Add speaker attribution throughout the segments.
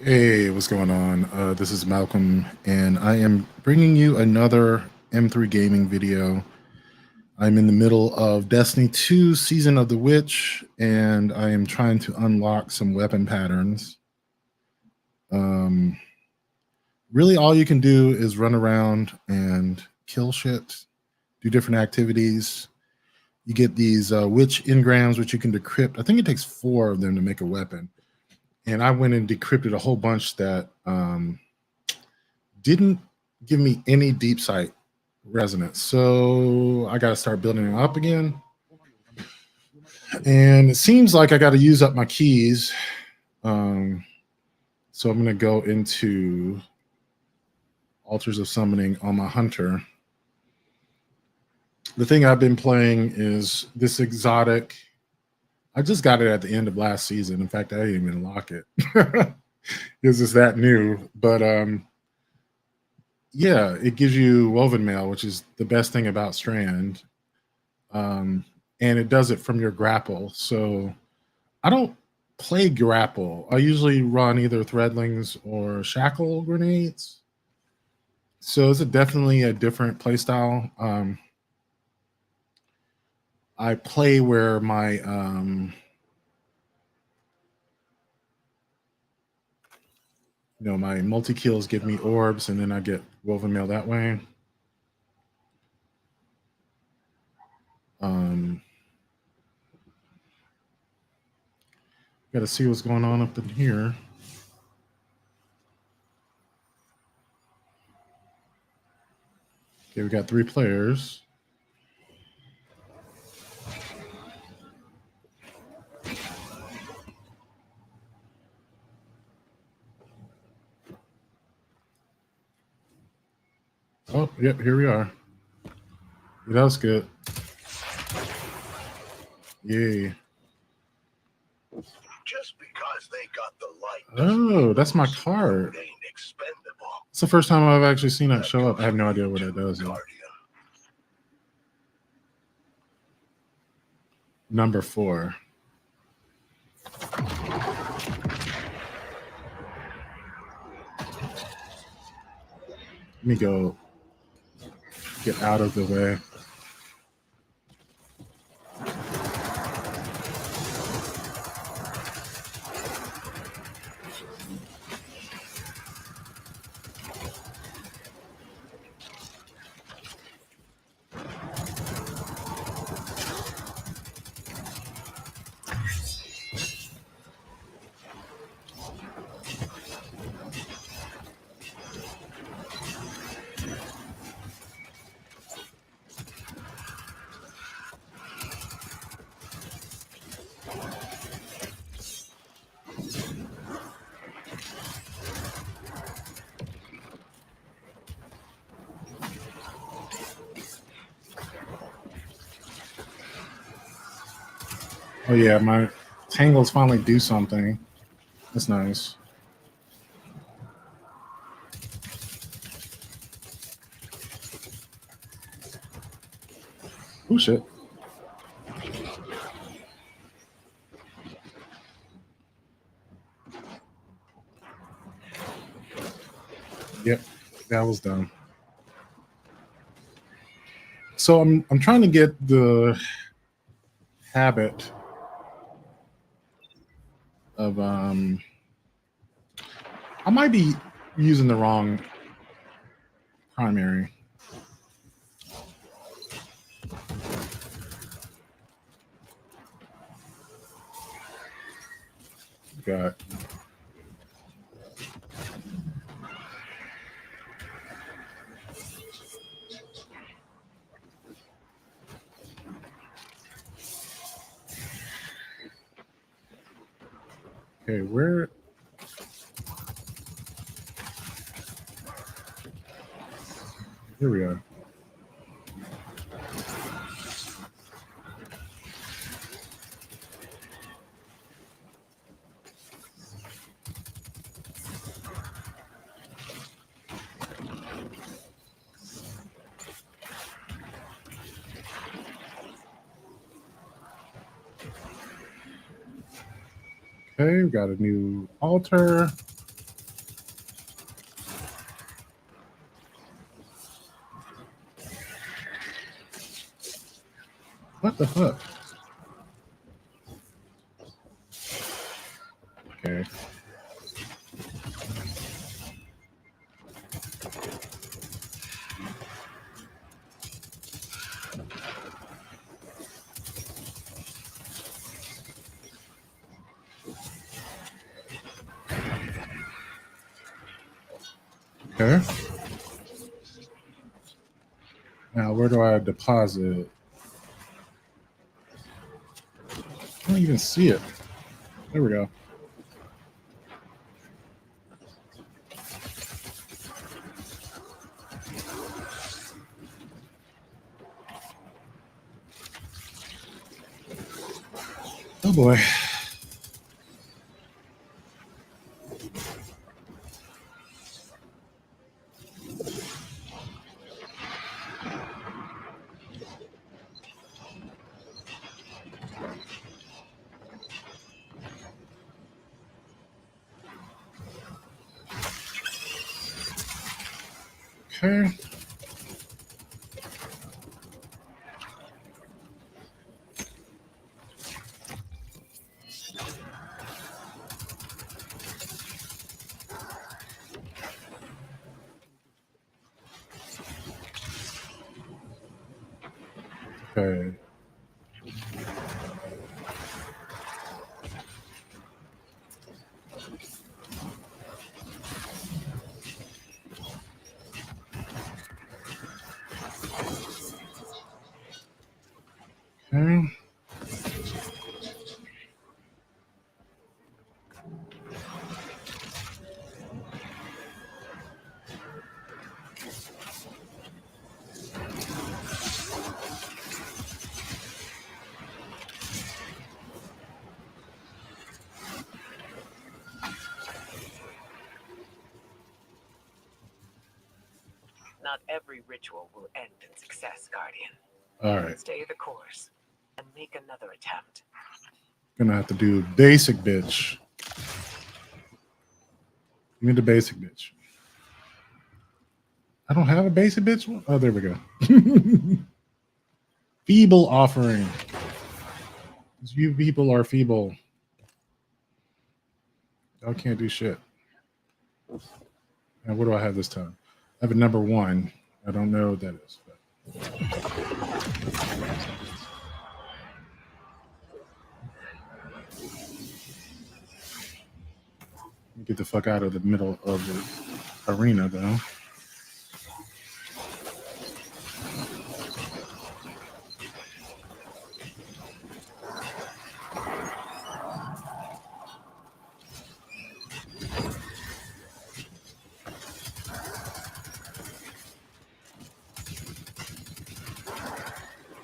Speaker 1: Hey, what's going on? This is Malcolm, and I am bringing you another M3 gaming video. I'm in the middle of Destiny 2 Season of the Witch, and I am trying to unlock some weapon patterns. Um, really, all you can do is run around and kill shit, do different activities. You get these witch engrams, which you can decrypt. I think it takes 4 of them to make a weapon. And I went and decrypted a whole bunch that didn't give me any deep sight resonance. So I got to start building it up again. And it seems like I got to use up my keys. So I'm going to go into Altars of Summoning on my Hunter. The thing I've been playing is this exotic. I just got it at the end of last season. In fact, I didn't even lock it because it's that new. But yeah, it gives you woven mail, which is the best thing about Strand. And it does it from your grapple. So I don't play grapple. I usually run either threadlings or shackle grenades. So it's definitely a different play style. I play where my my multi kills give me orbs, and then I get woven mail that way. Got to see what's going on up in here. Okay, we got 3 players. Oh, yep, here we are. Yeah, that was good. Yay.
Speaker 2: Just because they got the light.
Speaker 1: Oh, that's my card. It's the first time I've actually seen that show up. I have no idea what it does. Number 4. Let me go get out of the way. Oh yeah, my tangles finally do something. That's nice. Oh shit. Yep, that was done. So I'm trying to get the habit of I might be using the wrong primary. Got okay, where here we are. Okay, we got a new altar. What the fuck? Okay. Okay. Now, where do I deposit? I don't even see it. There we go. Oh boy. Okay. Okay. Okay.
Speaker 3: Not every ritual will end in success, Guardian.
Speaker 1: All right.
Speaker 3: Stay the course and make another attempt.
Speaker 1: Gonna have to do basic bitch. Give me the basic bitch. I don't have a basic bitch one. Oh, there we go. Feeble offering. You people are feeble. Y'all can't do shit. Now, what do I have this time? I have a number 1. I don't know what that is. But. Get the fuck out of the middle of the arena, though.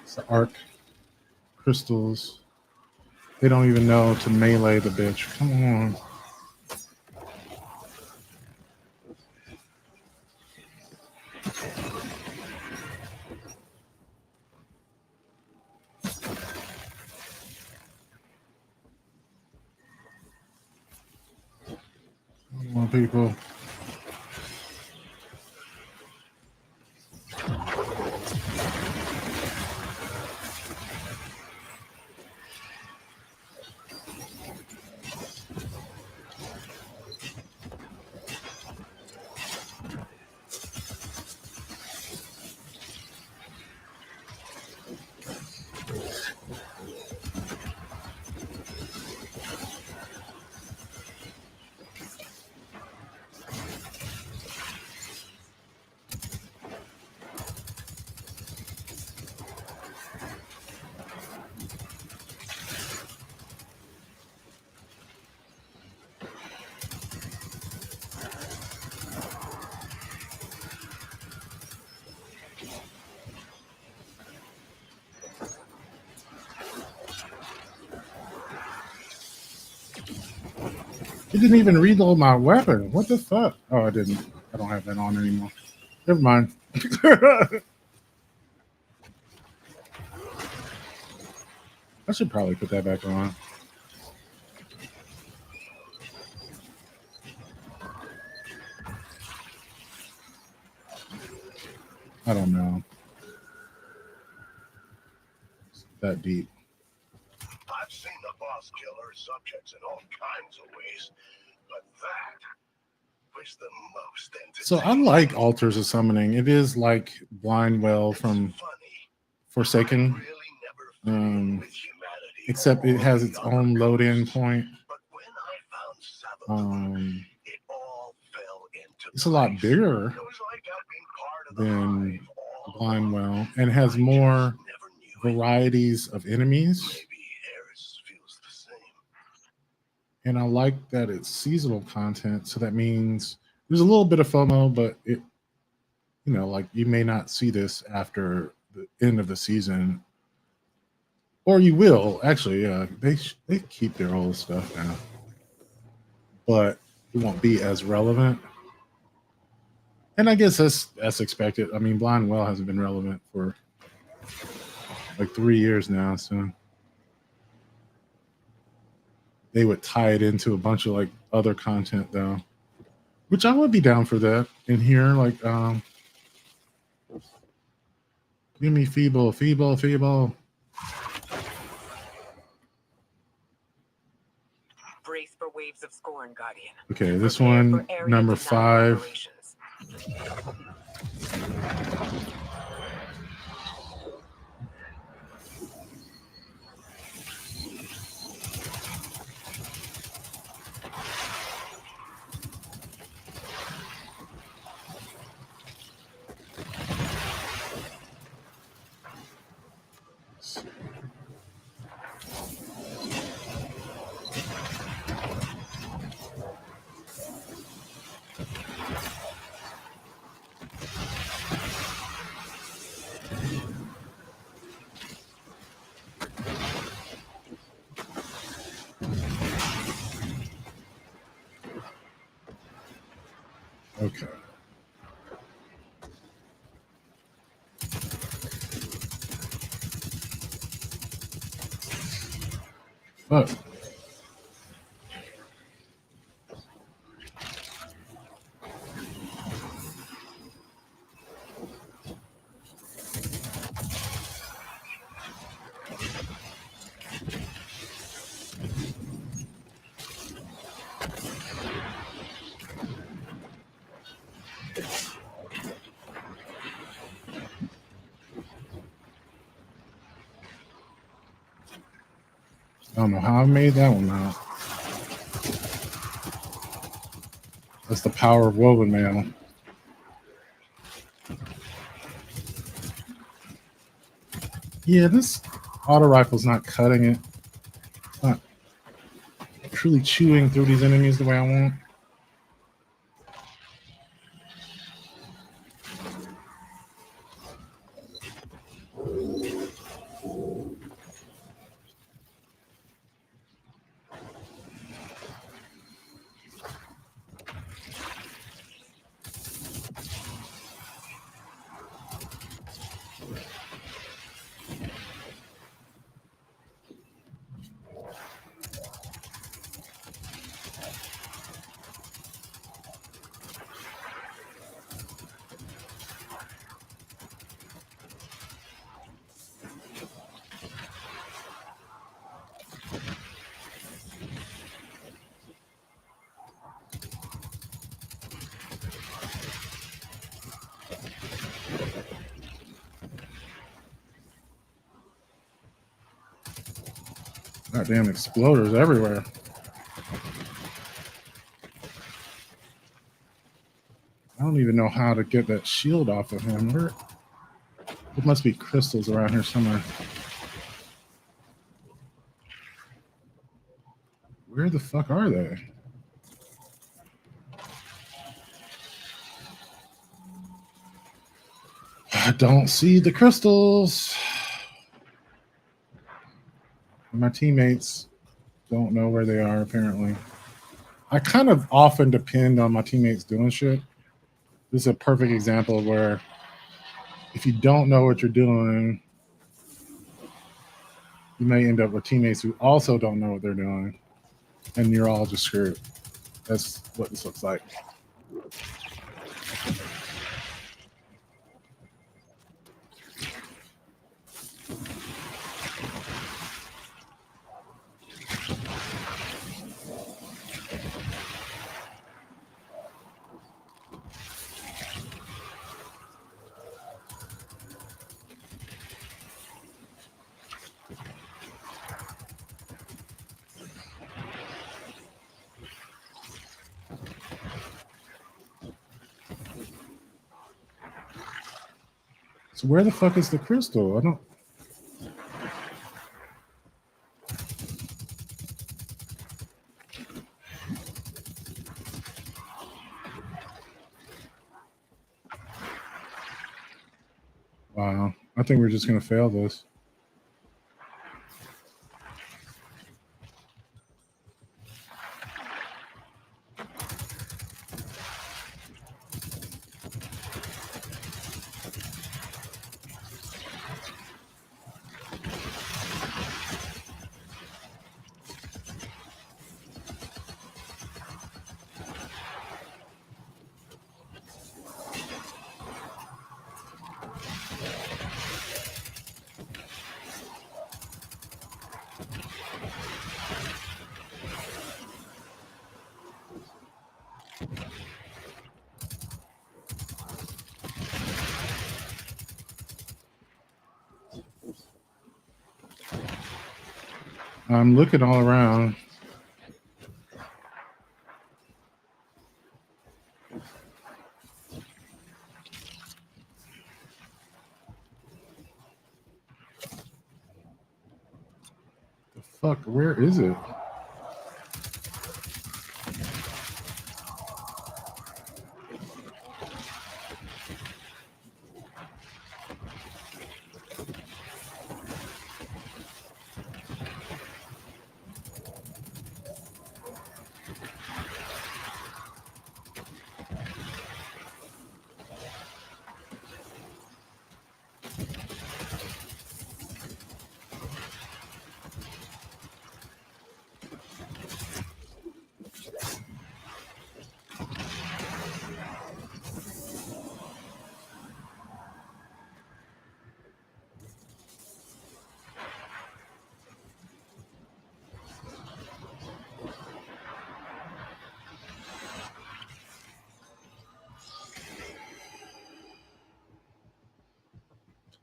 Speaker 1: It's the arc crystals. They don't even know to melee the bitch. Come on. Come on, people. It didn't even reload my weapon. What the fuck? Oh, I didn't. I don't have that on anymore. Never mind. I should probably put that back on. I don't know. that deep.
Speaker 2: I've seen the boss killer subjects in all kinds of ways, but that was the most
Speaker 1: So I
Speaker 2: entertaining.
Speaker 1: like altars of summoning. It is like Blind Well
Speaker 2: It's
Speaker 1: from
Speaker 2: funny.
Speaker 1: Forsaken,
Speaker 2: I really never fit in with humanity
Speaker 1: except it
Speaker 2: or
Speaker 1: has
Speaker 2: the
Speaker 1: its
Speaker 2: other
Speaker 1: own load-in
Speaker 2: ghosts.
Speaker 1: point.
Speaker 2: But when I found Savathun, it all fell into
Speaker 1: It's a lot
Speaker 2: place.
Speaker 1: bigger
Speaker 2: It was like I'd been part of the
Speaker 1: than
Speaker 2: hive all
Speaker 1: Blind
Speaker 2: along.
Speaker 1: Well and has
Speaker 2: I
Speaker 1: more
Speaker 2: just never knew it.
Speaker 1: varieties of enemies.
Speaker 2: Maybe Eris feels the same.
Speaker 1: And I like that it's seasonal content. So that means there's a little bit of FOMO, but it, you know, like you may not see this after the end of the season, or you will actually. Yeah, they keep their old stuff now, but it won't be as relevant. And I guess that's expected. I mean, Blind Well hasn't been relevant for like 3 years now, so they would tie it into a bunch of like other content though, which I would be down for that in here. Like, give me feeble.
Speaker 3: Brace for waves of scorn, Guardian.
Speaker 1: Okay, this
Speaker 3: Prepare
Speaker 1: one,
Speaker 3: for area
Speaker 1: number
Speaker 3: denial
Speaker 1: 5.
Speaker 3: operations.
Speaker 1: Okay. But I don't know how I made that one out. That's the power of woven mail. Yeah, this auto rifle's not cutting it. It's not truly chewing through these enemies the way I want. Goddamn exploders everywhere. I don't even know how to get that shield off of him. There must be crystals around here somewhere. Where the fuck are they? I don't see the crystals. My teammates don't know where they are, apparently. I kind of often depend on my teammates doing shit. This is a perfect example of where if you don't know what you're doing, you may end up with teammates who also don't know what they're doing, and you're all just screwed. That's what this looks like. So where the fuck is the crystal? I don't. Wow. I think we're just gonna fail this. I'm looking all around. The fuck? Where is it?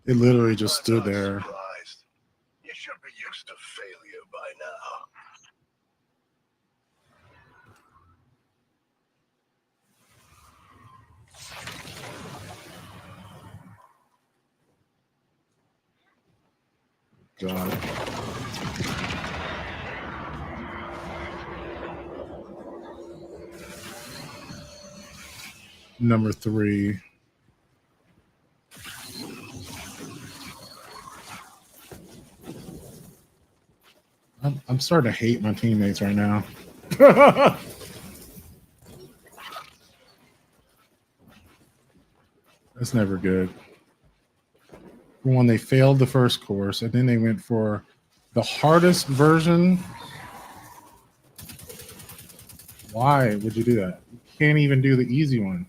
Speaker 1: It literally just stood there.
Speaker 2: Surprised. You should be used to failure by now.
Speaker 1: God. Number 3. I'm starting to hate my teammates right now. That's never good. When they failed the first course and then they went for the hardest version. Why would you do that? You can't even do the easy one.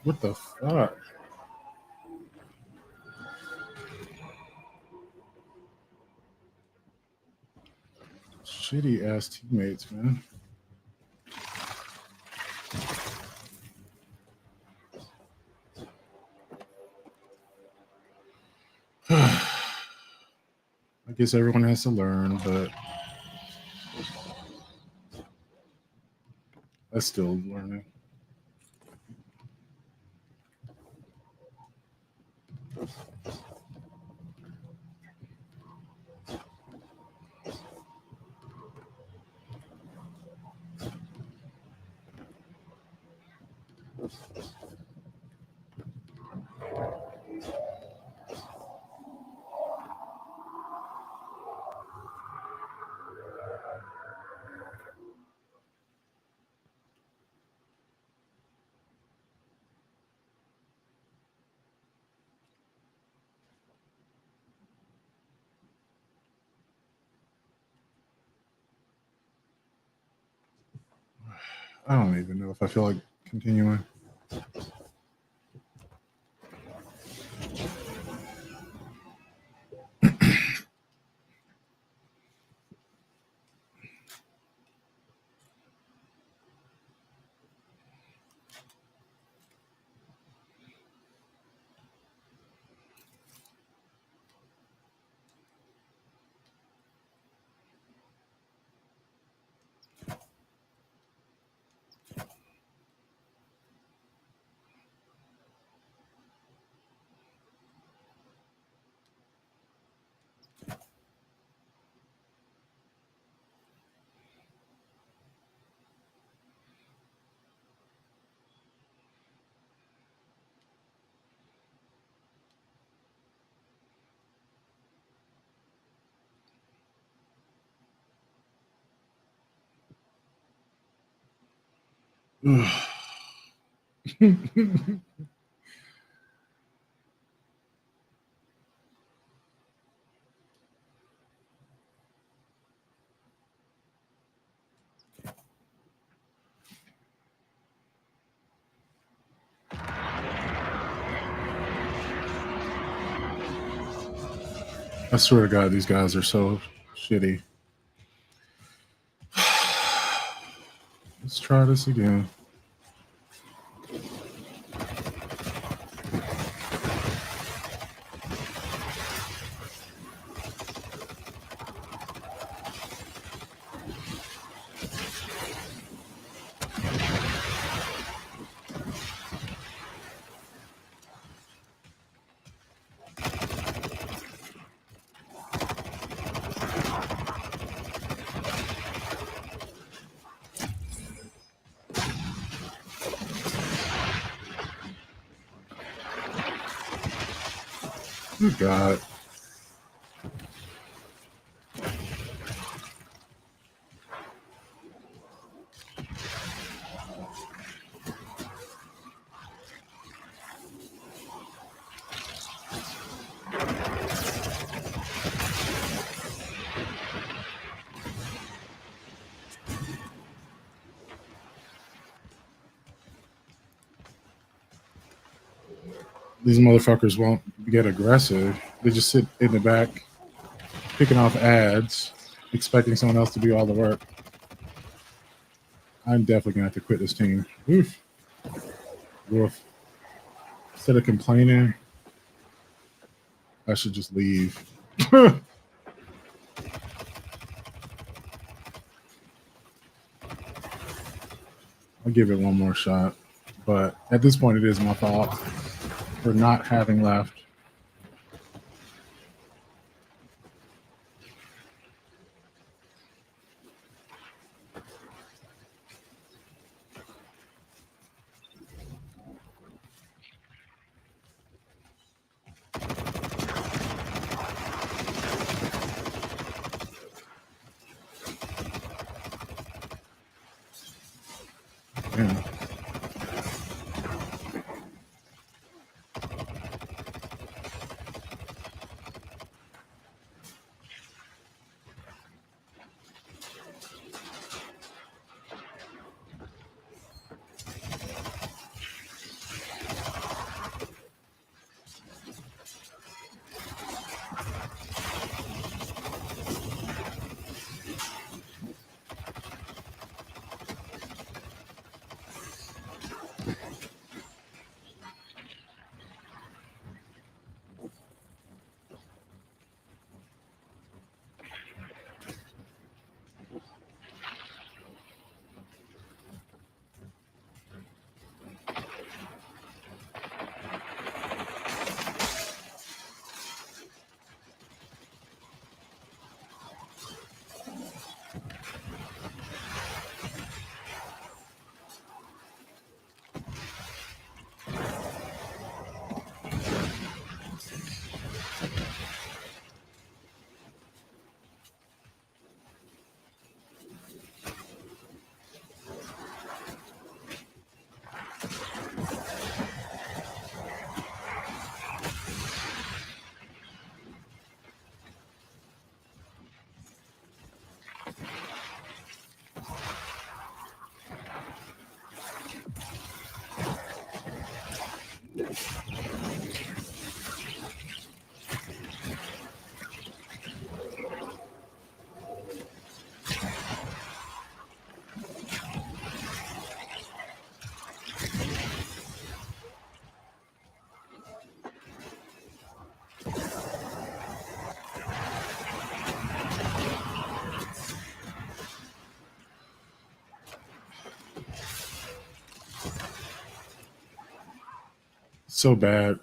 Speaker 1: What the fuck? Shitty ass teammates, man. I guess everyone has to learn, but I'm still learning. I don't even know if I feel like continuing. I swear to God, these guys are so shitty. Let's try this again. Good God. These motherfuckers won't get aggressive. They just sit in the back, picking off ads, expecting someone else to do all the work. I'm definitely gonna have to quit this team. Oof. Woof. Instead of complaining, I should just leave. I'll give it one more shot. But at this point, it is my fault for not having left. Yeah. So bad.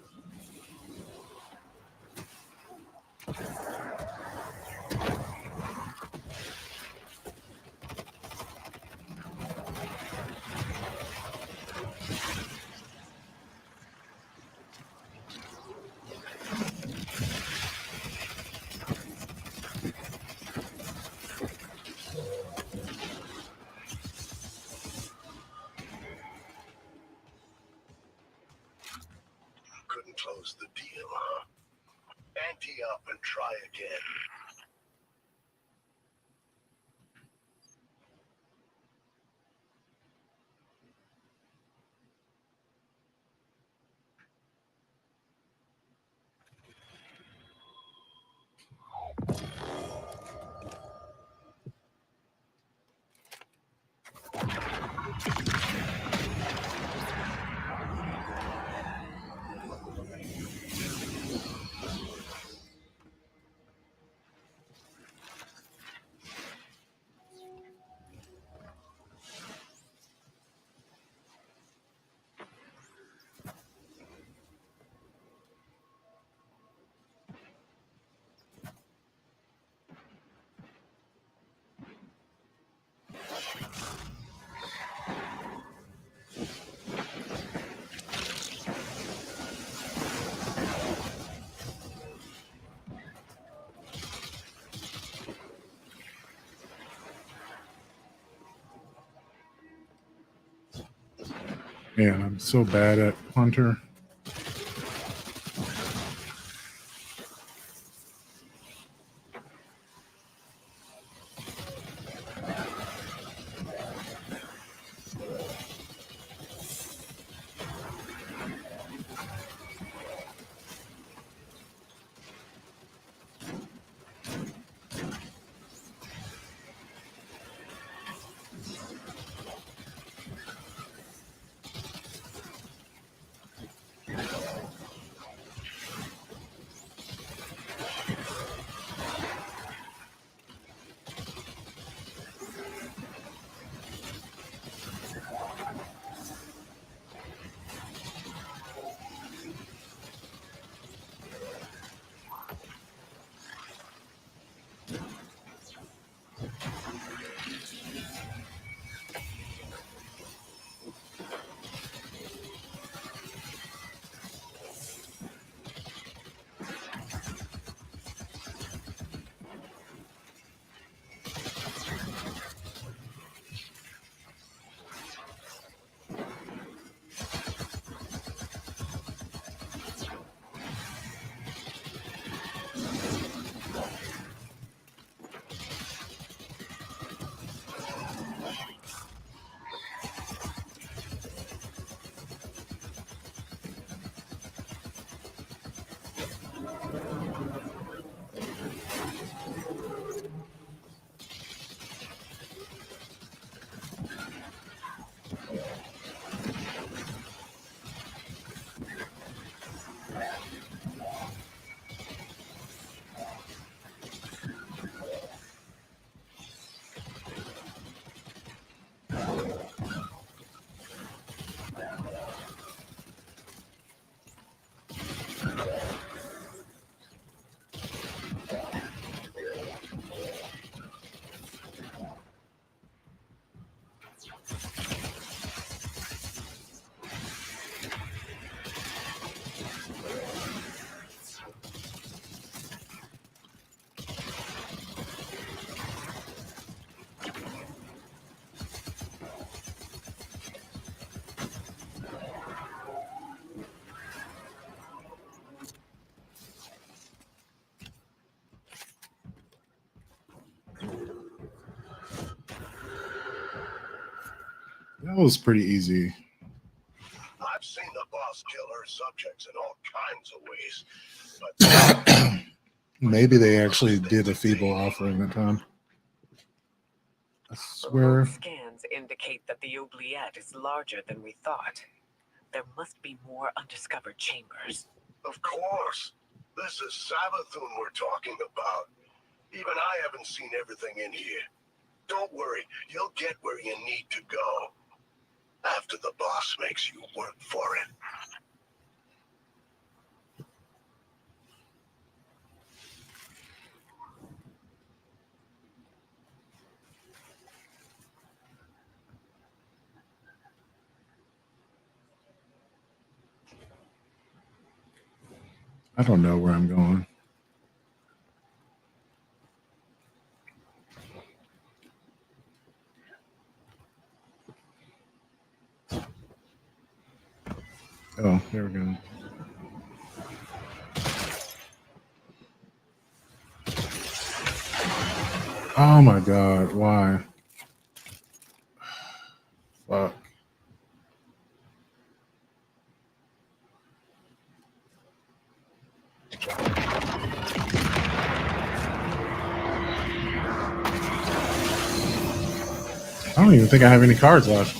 Speaker 2: Couldn't close the deal, huh? Ante up and try again.
Speaker 1: Man, I'm so bad at Hunter. That was pretty easy.
Speaker 2: I've seen the boss killer killer subjects in all kinds of ways. But
Speaker 1: Maybe they actually did a feeble offering that time. I swear.
Speaker 3: Remote scans indicate that the oubliette is larger than we thought. There must be more undiscovered chambers.
Speaker 2: of course, this is Savathun we're talking about. Even I haven't seen everything in here. Don't worry, you'll get where you need to go. After the boss makes you work for it.
Speaker 1: I don't know where I'm going. Oh, there we go. Oh my god, why? Fuck. I don't even think I have any cards left.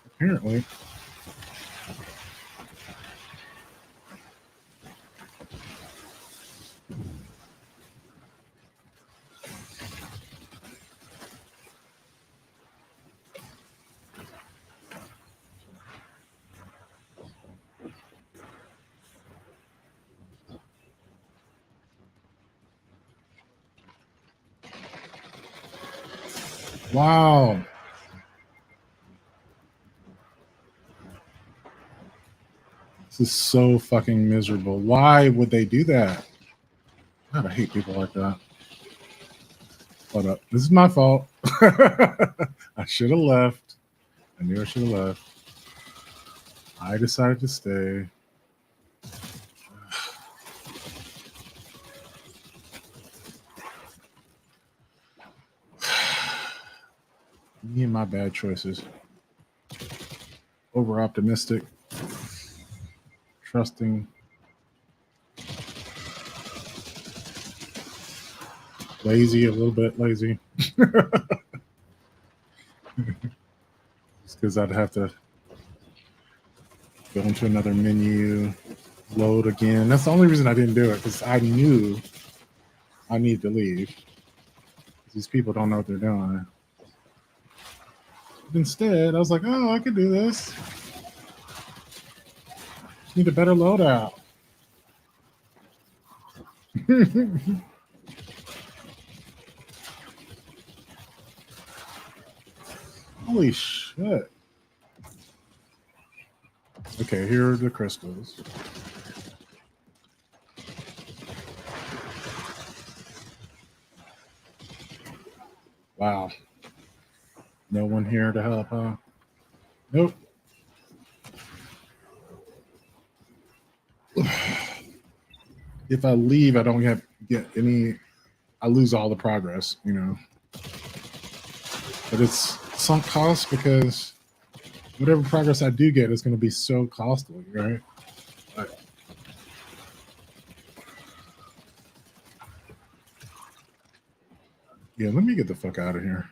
Speaker 1: Apparently. Wow. This is so fucking miserable. Why would they do that? God, I hate people like that. Hold up. This is my fault. I should have left. I knew I should have left. I decided to stay. Me and my bad choices. Over optimistic. Trusting. Lazy, a little bit lazy. Just because I'd have to go into another menu, load again. That's the only reason I didn't do it, because I knew I need to leave. These people don't know what they're doing. But instead, I was like, oh, I could do this. Need a better loadout. Holy shit. Okay, here are the crystals. Wow. No one here to help, huh? Nope. If I leave, I don't get any. I lose all the progress, you know. But it's sunk cost because whatever progress I do get is going to be so costly, right? Like, yeah, let me get the fuck out of here.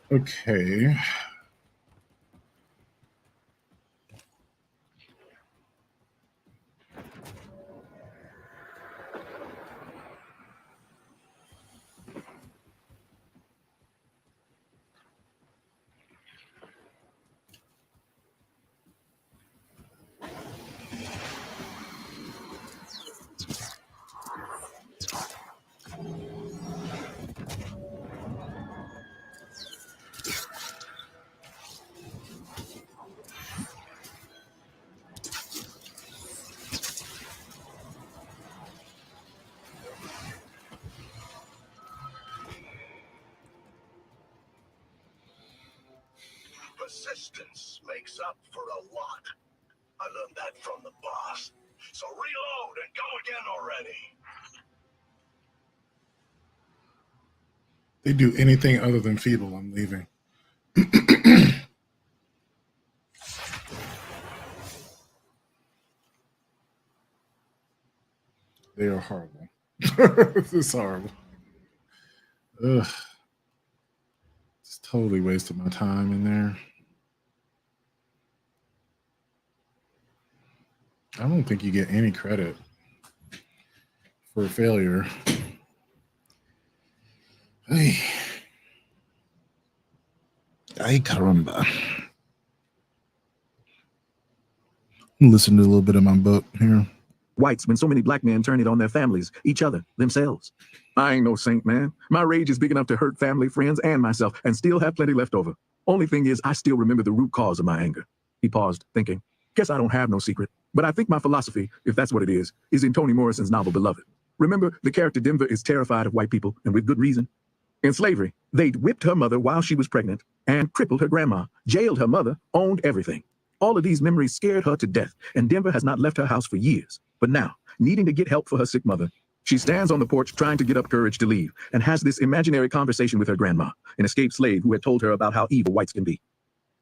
Speaker 1: Okay.
Speaker 2: Persistence makes up for a lot. I learned that from the boss. So reload and go again already.
Speaker 1: They do anything other than feeble, I'm leaving. They are horrible. This is horrible. Ugh. It's totally wasted my time in there. I don't think you get any credit for failure. Ay. Ay caramba. Listen to a little bit of my book here.
Speaker 4: Whites when so many black men turn it on their families, each other, themselves. I ain't no saint, man. My rage is big enough to hurt family, friends, and myself, and still have plenty left over. Only thing is, I still remember the root cause of my anger. He paused, thinking, guess I don't have no secret. But I think my philosophy, if that's what it is in Toni Morrison's novel Beloved. Remember, the character Denver is terrified of white people, and with good reason. In slavery, they'd whipped her mother while she was pregnant and crippled her grandma, jailed her mother, owned everything. All of these memories scared her to death, and Denver has not left her house for years. But now, needing to get help for her sick mother, she stands on the porch trying to get up courage to leave and has this imaginary conversation with her grandma, an escaped slave who had told her about how evil whites can be.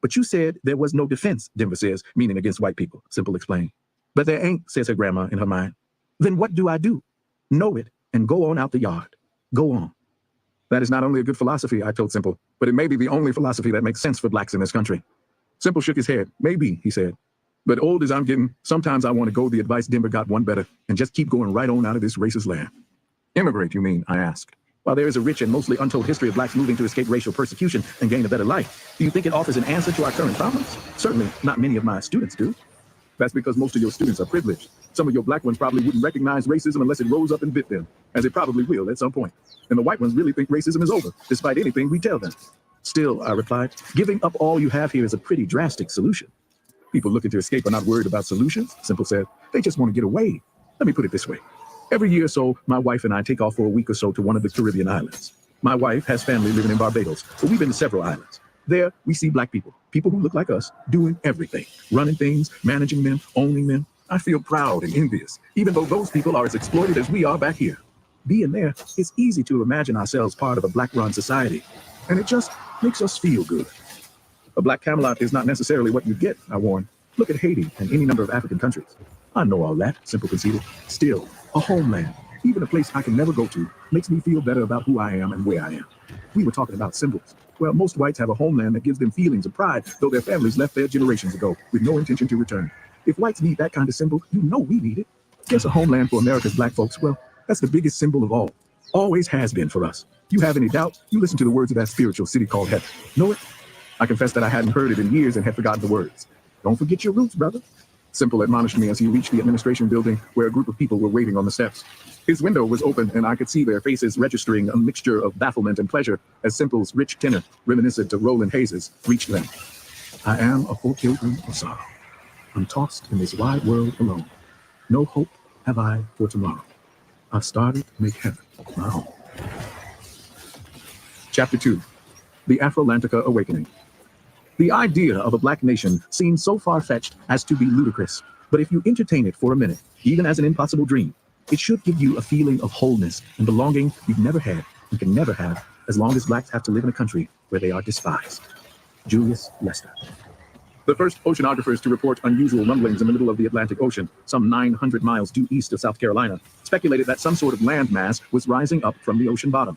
Speaker 4: But you said there was no defense, Denver says, meaning against white people, Simple explained. But there ain't, says her grandma in her mind. Then what do I do? Know it and go on out the yard. Go on. That is not only a good philosophy, I told Simple, but it may be the only philosophy that makes sense for blacks in this country. Simple shook his head. Maybe, he said. But old as I'm getting, sometimes I want to go the advice Denver got one better and just keep going right on out of this racist land. Immigrate, you mean, I asked. While there is a rich and mostly untold history of blacks moving to escape racial persecution and gain a better life, do you think it offers an answer to our current problems? Certainly, not many of my students do. That's because most of your students are privileged. Some of your black ones probably wouldn't recognize racism unless it rose up and bit them, as it probably will at some point. And the white ones really think racism is over, despite anything we tell them. Still, I replied, giving up all you have here is a pretty drastic solution. People looking to escape are not worried about solutions, Simple said. They just want to get away. Let me put it this way. Every year or so, my wife and I take off for a week or so to one of the Caribbean islands. My wife has family living in Barbados, but we've been to several islands. There, we see black people who look like us, doing everything, running things, managing them, owning them. I feel proud and envious, even though those people are as exploited as we are back here. Being there, it's easy to imagine ourselves part of a black-run society, and it just makes us feel good. A black Camelot is not necessarily what you get, I warned. Look at Haiti and any number of African countries. I know all that, Simple conceded. Still, a homeland, even a place I can never go to, makes me feel better about who I am and where I am. We were talking about symbols. Well, most whites have a homeland that gives them feelings of pride, though their families left there generations ago with no intention to return. If whites need that kind of symbol, you know we need it. Guess a homeland for America's black folks, well, that's the biggest symbol of all. Always has been for us. You have any doubt, you listen to the words of that spiritual city called heaven. Know it? I confess that I hadn't heard it in years and had forgotten the words. Don't forget your roots, brother. Simple admonished me as he reached the administration building where a group of people were waiting on the steps. His window was open and I could see their faces registering a mixture of bafflement and pleasure as Simple's rich tenor, reminiscent of Roland Hayes's, reached them. I am a poor pilgrim of sorrow. I'm tossed in this wide world alone. No hope have I for tomorrow. I've started to make heaven my home. Chapter 2. The Afrolantica Awakening. The idea of a black nation seems so far-fetched as to be ludicrous, but if you entertain it for a minute, even as an impossible dream, it should give you a feeling of wholeness and belonging you've never had and can never have as long as blacks have to live in a country where they are despised. Julius Lester. The first oceanographers to report unusual rumblings in the middle of the Atlantic Ocean, some 900 miles due east of South Carolina, speculated that some sort of landmass was rising up from the ocean bottom.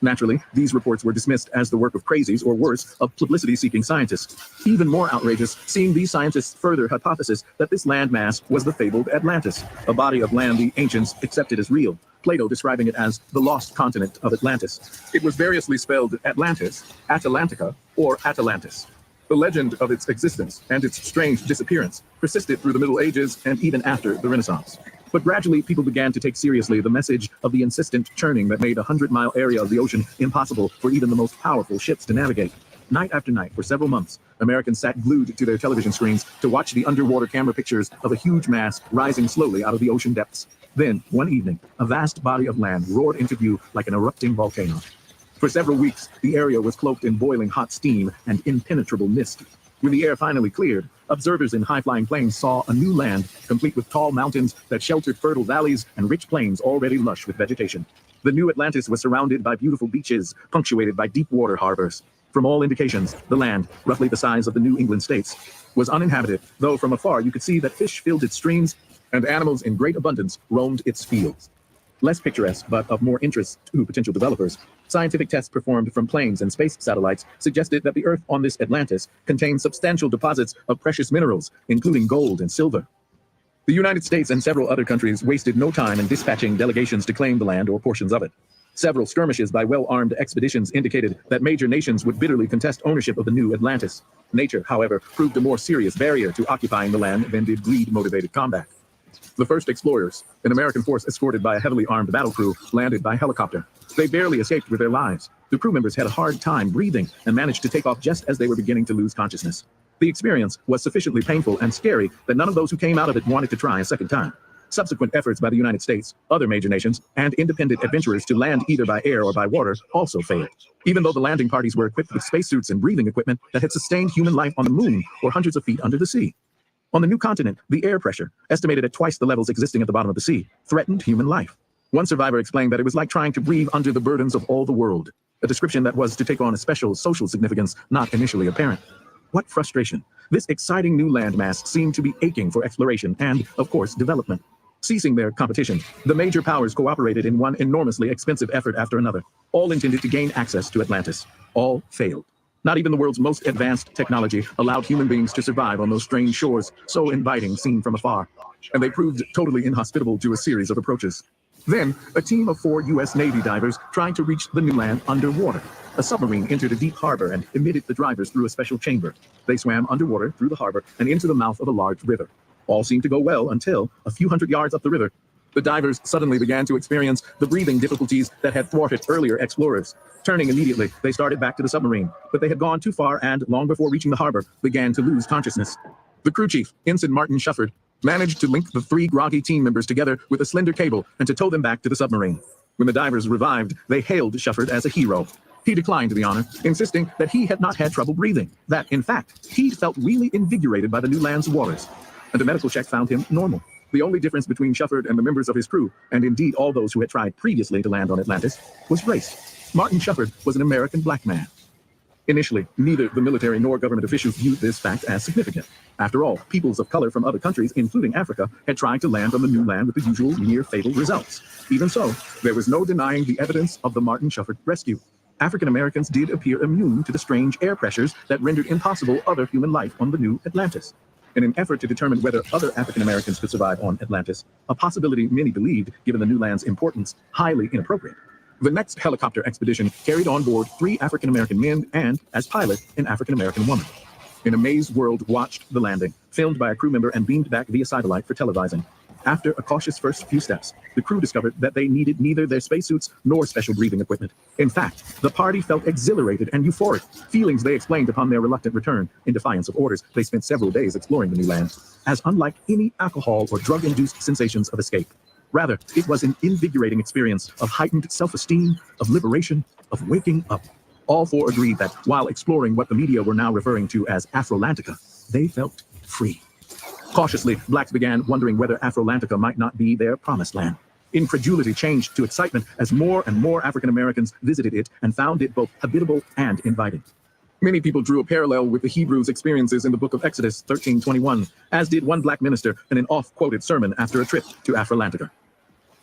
Speaker 4: Naturally, these reports were dismissed as the work of crazies, or worse, of publicity-seeking scientists. Even more outrageous, seeing these scientists further hypothesis that this landmass was the fabled Atlantis, a body of land the ancients accepted as real, Plato describing it as the lost continent of Atlantis. It was variously spelled Atlantis, Atalantica, or Atalantis. The legend of its existence and its strange disappearance persisted through the Middle Ages and even after the Renaissance. But gradually, people began to take seriously the message of the insistent churning that made a 100-mile area of the ocean impossible for even the most powerful ships to navigate. Night after night, for several months, Americans sat glued to their television screens to watch the underwater camera pictures of a huge mass rising slowly out of the ocean depths. Then, one evening, a vast body of land roared into view like an erupting volcano. For several weeks, the area was cloaked in boiling hot steam and impenetrable mist. When the air finally cleared, observers in high-flying planes saw a new land, complete with tall mountains that sheltered fertile valleys and rich plains already lush with vegetation. The new Atlantis was surrounded by beautiful beaches, punctuated by deep water harbors. From all indications, the land, roughly the size of the New England states, was uninhabited, though from afar you could see that fish filled its streams and animals in great abundance roamed its fields. Less picturesque, but of more interest to potential developers, scientific tests performed from planes and space satellites suggested that the Earth on this Atlantis contained substantial deposits of precious minerals, including gold and silver. The United States and several other countries wasted no time in dispatching delegations to claim the land or portions of it. Several skirmishes by well-armed expeditions indicated that major nations would bitterly contest ownership of the new Atlantis. Nature, however, proved a more serious barrier to occupying the land than did greed-motivated combat. The first explorers, an American force escorted by a heavily armed battle crew, landed by helicopter. They barely escaped with their lives. The crew members had a hard time breathing and managed to take off just as they were beginning to lose consciousness. The experience was sufficiently painful and scary that none of those who came out of it wanted to try a second time. Subsequent efforts by the United States, other major nations, and independent adventurers to land either by air or by water also failed. Even though the landing parties were equipped with spacesuits and breathing equipment that had sustained human life on the moon or hundreds of feet under the sea. On the new continent, the air pressure, estimated at twice the levels existing at the bottom of the sea, threatened human life. One survivor explained that it was like trying to breathe under the burdens of all the world, a description that was to take on a special social significance not initially apparent. What frustration! This exciting new landmass seemed to be aching for exploration and, of course, development. Ceasing their competition, the major powers cooperated in one enormously expensive effort after another, all intended to gain access to Atlantis. All failed. Not even the world's most advanced technology allowed human beings to survive on those strange shores, so inviting seen from afar. And they proved totally inhospitable to a series of approaches. Then, a team of 4 U.S. Navy divers tried to reach the new land underwater. A submarine entered a deep harbor and emitted the drivers through a special chamber. They swam underwater through the harbor and into the mouth of a large river. All seemed to go well until, a few hundred yards up the river, the divers suddenly began to experience the breathing difficulties that had thwarted earlier explorers. Turning immediately, they started back to the submarine, but they had gone too far and, long before reaching the harbor, began to lose consciousness. The crew chief, Ensign Martin Shufford, managed to link the 3 groggy team members together with a slender cable and to tow them back to the submarine. When the divers revived, they hailed Shufford as a hero. He declined the honor, insisting that he had not had trouble breathing, that, in fact, he felt really invigorated by the new land's waters. And a medical check found him normal. The only difference between Shufford and the members of his crew, and indeed all those who had tried previously to land on Atlantis, was race. Martin Shufford was an American black man. Initially, neither the military nor government officials viewed this fact as significant. After all, peoples of color from other countries, including Africa, had tried to land on the new land with the usual near-fatal results. Even so, there was no denying the evidence of the Martin Shufford rescue. African Americans did appear immune to the strange air pressures that rendered impossible other human life on the new Atlantis. In an effort to determine whether other African Americans could survive on Atlantis, a possibility many believed, given the new land's importance, highly inappropriate. The next helicopter expedition carried on board 3 African American men and, as pilot, an African American woman. An amazed world watched the landing, filmed by a crew member and beamed back via satellite for televising. After a cautious first few steps, the crew discovered that they needed neither their spacesuits nor special breathing equipment. In fact, the party felt exhilarated and euphoric, feelings they explained upon their reluctant return. In defiance of orders, they spent several days exploring the new land, as unlike any alcohol or drug-induced sensations of escape. Rather, it was an invigorating experience of heightened self-esteem, of liberation, of waking up. All 4 agreed that, while exploring what the media were now referring to as Afrolantica, they felt free. Cautiously, blacks began wondering whether Afrolantica might not be their promised land. Incredulity changed to excitement as more and more African Americans visited it and found it both habitable and inviting. Many people drew a parallel with the Hebrews' experiences in the book of Exodus 13:21, as did one black minister in an oft-quoted sermon after a trip to Afrolantica.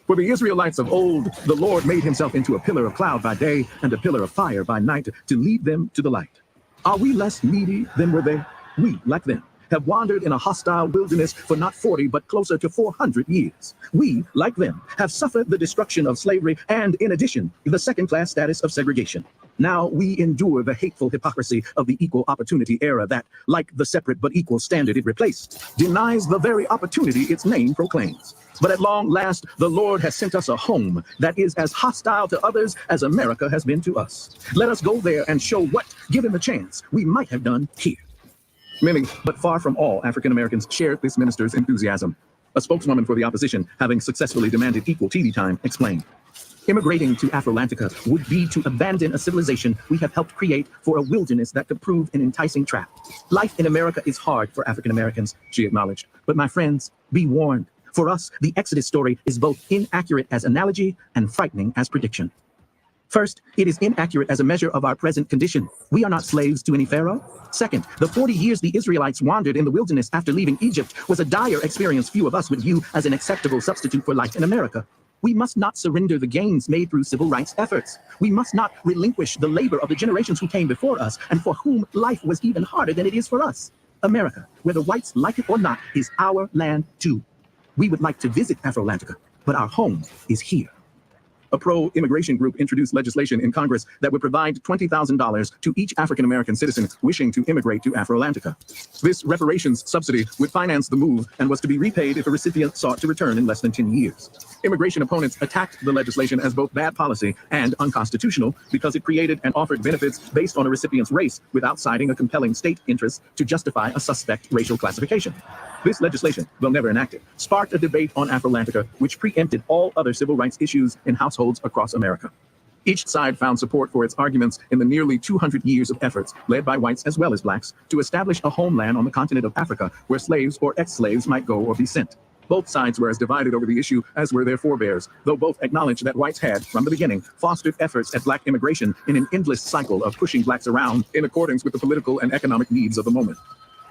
Speaker 4: For the Israelites of old, the Lord made himself into a pillar of cloud by day and a pillar of fire by night to lead them to the light. Are we less needy than were they? We, like them, have wandered in a hostile wilderness for not 40, but closer to 400 years. We, like them, have suffered the destruction of slavery and, in addition, the second-class status of segregation. Now we endure the hateful hypocrisy of the equal opportunity era that, like the separate but equal standard it replaced, denies the very opportunity its name proclaims. But at long last, the Lord has sent us a home that is as hostile to others as America has been to us. Let us go there and show what, given the chance, we might have done here. Many, but far from all, African Americans shared this minister's enthusiasm. A spokeswoman for the opposition, having successfully demanded equal TV time, explained, "Immigrating to Afrolantica would be to abandon a civilization we have helped create for a wilderness that could prove an enticing trap. Life in America is hard for African Americans," she acknowledged. "But my friends, be warned. For us, the Exodus story is both inaccurate as analogy and frightening as prediction. First, it is inaccurate as a measure of our present condition. We are not slaves to any pharaoh. Second, the 40 years the Israelites wandered in the wilderness after leaving Egypt was a dire experience few of us would view as an acceptable substitute for life in America. We must not surrender the gains made through civil rights efforts. We must not relinquish the labor of the generations who came before us and for whom life was even harder than it is for us. America, whether whites like it or not, is our land too. We would like to visit Afrolantica, but our home is here." A pro-immigration group introduced legislation in Congress that would provide $20,000 to each African-American citizen wishing to immigrate to Afrolantica. This reparations subsidy would finance the move and was to be repaid if a recipient sought to return in less than 10 years. Immigration opponents attacked the legislation as both bad policy and unconstitutional because it created and offered benefits based on a recipient's race without citing a compelling state interest to justify a suspect racial classification. This legislation, though never enacted, sparked a debate on Afrolantica, which preempted all other civil rights issues in households across America. Each side found support for its arguments in the nearly 200 years of efforts, led by whites as well as blacks, to establish a homeland on the continent of Africa where slaves or ex-slaves might go or be sent. Both sides were as divided over the issue as were their forebears, though both acknowledged that whites had, from the beginning, fostered efforts at black immigration in an endless cycle of pushing blacks around in accordance with the political and economic needs of the moment.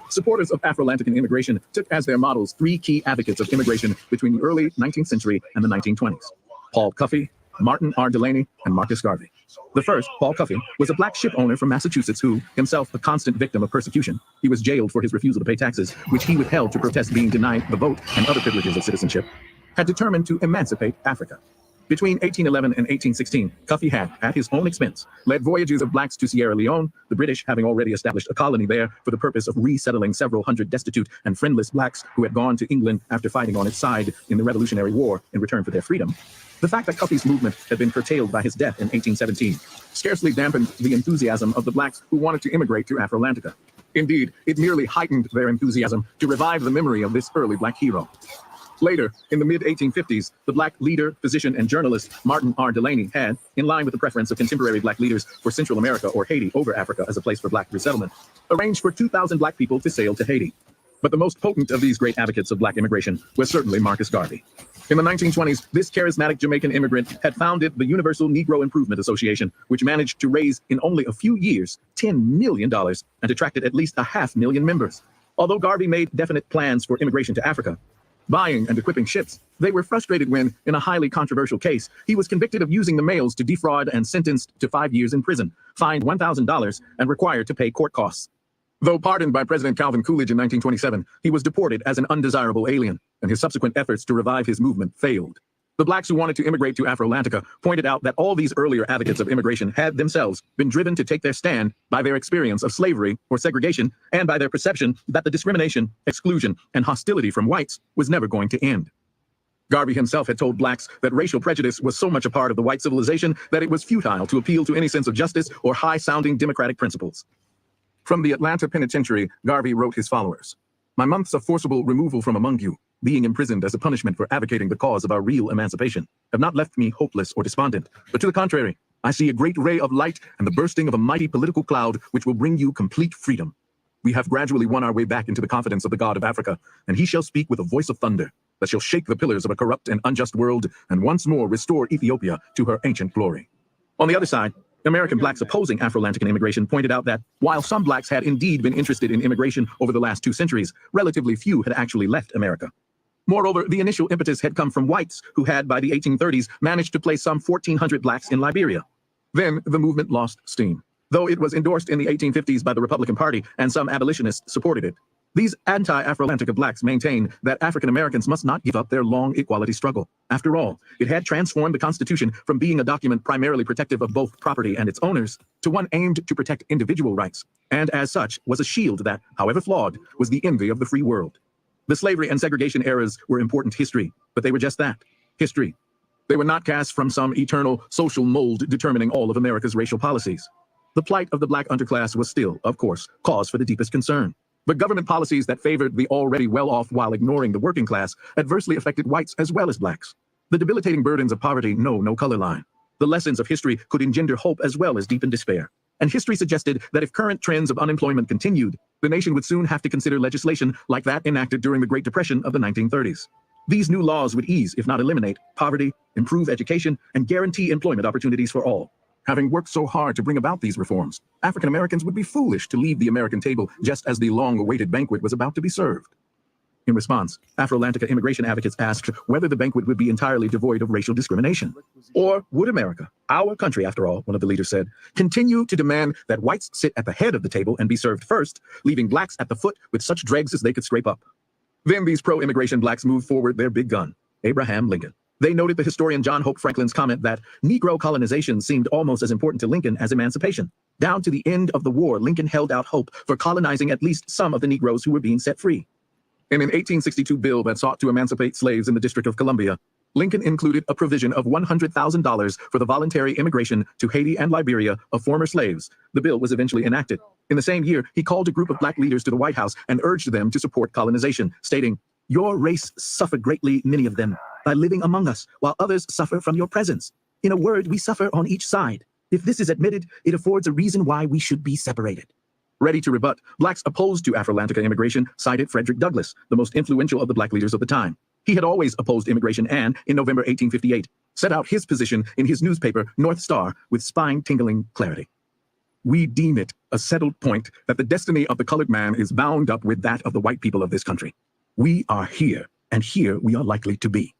Speaker 4: Supporters of Afro-Atlantican immigration took as their models three key advocates of immigration between the early 19th century and the 1920s: Paul Cuffey, Martin R. Delaney, and Marcus Garvey. The first, Paul Cuffey, was a black ship owner from Massachusetts who, himself a constant victim of persecution, he was jailed for his refusal to pay taxes, which he withheld to protest being denied the vote and other privileges of citizenship, had determined to emancipate Africa. Between 1811 and 1816, Cuffey had, at his own expense, led voyages of blacks to Sierra Leone, the British having already established a colony there for the purpose of resettling several hundred destitute and friendless blacks who had gone to England after fighting on its side in the Revolutionary War in return for their freedom. The fact that Cuffey's movement had been curtailed by his death in 1817 scarcely dampened the enthusiasm of the blacks who wanted to immigrate to Afrolantica. Indeed, it merely heightened their enthusiasm to revive the memory of this early black hero. Later, in the mid-1850s, the black leader, physician, and journalist Martin R. Delaney had, in line with the preference of contemporary black leaders for Central America or Haiti over Africa as a place for black resettlement, arranged for 2,000 black people to sail to Haiti. But the most potent of these great advocates of black immigration was certainly Marcus Garvey. In the 1920s, this charismatic Jamaican immigrant had founded the Universal Negro Improvement Association, which managed to raise in only a few years $10 million and attracted at least 500,000 members. Although Garvey made definite plans for immigration to Africa, buying and equipping ships, they were frustrated when, in a highly controversial case, he was convicted of using the mails to defraud and sentenced to 5 years in prison, fined $1,000, and required to pay court costs. Though pardoned by President Calvin Coolidge in 1927, he was deported as an undesirable alien, and his subsequent efforts to revive his movement failed. The blacks who wanted to immigrate to Afrolantica pointed out that all these earlier advocates of immigration had themselves been driven to take their stand by their experience of slavery or segregation and by their perception that the discrimination, exclusion, and hostility from whites was never going to end. Garvey himself had told blacks that racial prejudice was so much a part of the white civilization that it was futile to appeal to any sense of justice or high-sounding democratic principles. From the Atlanta penitentiary, Garvey wrote his followers: "My months of forcible removal from among you, being imprisoned as a punishment for advocating the cause of our real emancipation, have not left me hopeless or despondent, but to the contrary, I see a great ray of light and the bursting of a mighty political cloud which will bring you complete freedom. We have gradually won our way back into the confidence of the God of Africa, and he shall speak with a voice of thunder that shall shake the pillars of a corrupt and unjust world and once more restore Ethiopia to her ancient glory." On the other side, American blacks opposing Afro-Atlantican immigration pointed out that, while some blacks had indeed been interested in immigration over the last 2 centuries, relatively few had actually left America. Moreover, the initial impetus had come from whites who had, by the 1830s, managed to place some 1,400 blacks in Liberia. Then the movement lost steam. Though it was endorsed in the 1850s by the Republican Party and some abolitionists supported it, these anti-Afro-Atlantica blacks maintained that African Americans must not give up their long equality struggle. After all, it had transformed the Constitution from being a document primarily protective of both property and its owners to one aimed to protect individual rights, and as such was a shield that, however flawed, was the envy of the free world. The slavery and segregation eras were important history, but they were just that, history. They were not cast from some eternal social mold determining all of America's racial policies. The plight of the black underclass was still, of course, cause for the deepest concern. But government policies that favored the already well-off while ignoring the working class adversely affected whites as well as blacks. The debilitating burdens of poverty know no color line. The lessons of history could engender hope as well as deepen despair. And history suggested that if current trends of unemployment continued, the nation would soon have to consider legislation like that enacted during the Great Depression of the 1930s. These new laws would ease, if not eliminate, poverty, improve education, and guarantee employment opportunities for all. Having worked so hard to bring about these reforms, African Americans would be foolish to leave the American table just as the long-awaited banquet was about to be served. In response, Afro-Atlantica immigration advocates asked whether the banquet would be entirely devoid of racial discrimination. Or would America, our country after all, one of the leaders said, continue to demand that whites sit at the head of the table and be served first, leaving blacks at the foot with such dregs as they could scrape up. Then these pro-immigration blacks moved forward their big gun, Abraham Lincoln. They noted the historian John Hope Franklin's comment that Negro colonization seemed almost as important to Lincoln as emancipation. Down to the end of the war, Lincoln held out hope for colonizing at least some of the Negroes who were being set free. In an 1862 bill that sought to emancipate slaves in the District of Columbia, Lincoln included a provision of $100,000 for the voluntary immigration to Haiti and Liberia of former slaves. The bill was eventually enacted. In the same year, he called a group of black leaders to the White House and urged them to support colonization, stating, "Your race suffer greatly, many of them, by living among us, while others suffer from your presence. In a word, we suffer on each side. If this is admitted, it affords a reason why we should be separated." Ready to rebut, blacks opposed to Afro-Atlantica immigration cited Frederick Douglass, the most influential of the black leaders of the time. He had always opposed immigration and, in November 1858, set out his position in his newspaper, North Star, with spine-tingling clarity. "We deem it a settled point that the destiny of the colored man is bound up with that of the white people of this country. We are here, and here we are likely to be.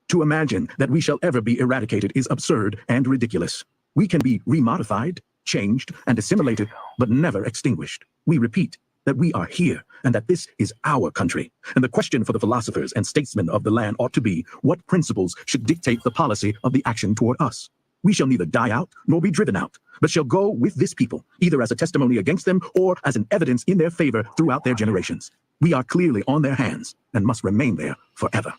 Speaker 4: To imagine that we shall ever be eradicated is absurd and ridiculous. We can be remodified, changed, and assimilated, but never extinguished. We repeat that we are here, and that this is our country. And the question for the philosophers and statesmen of the land ought to be, what principles should dictate the policy of the action toward us? We shall neither die out nor be driven out, but shall go with this people, either as a testimony against them or as an evidence in their favor throughout their generations. We are clearly on their hands and must remain there forever."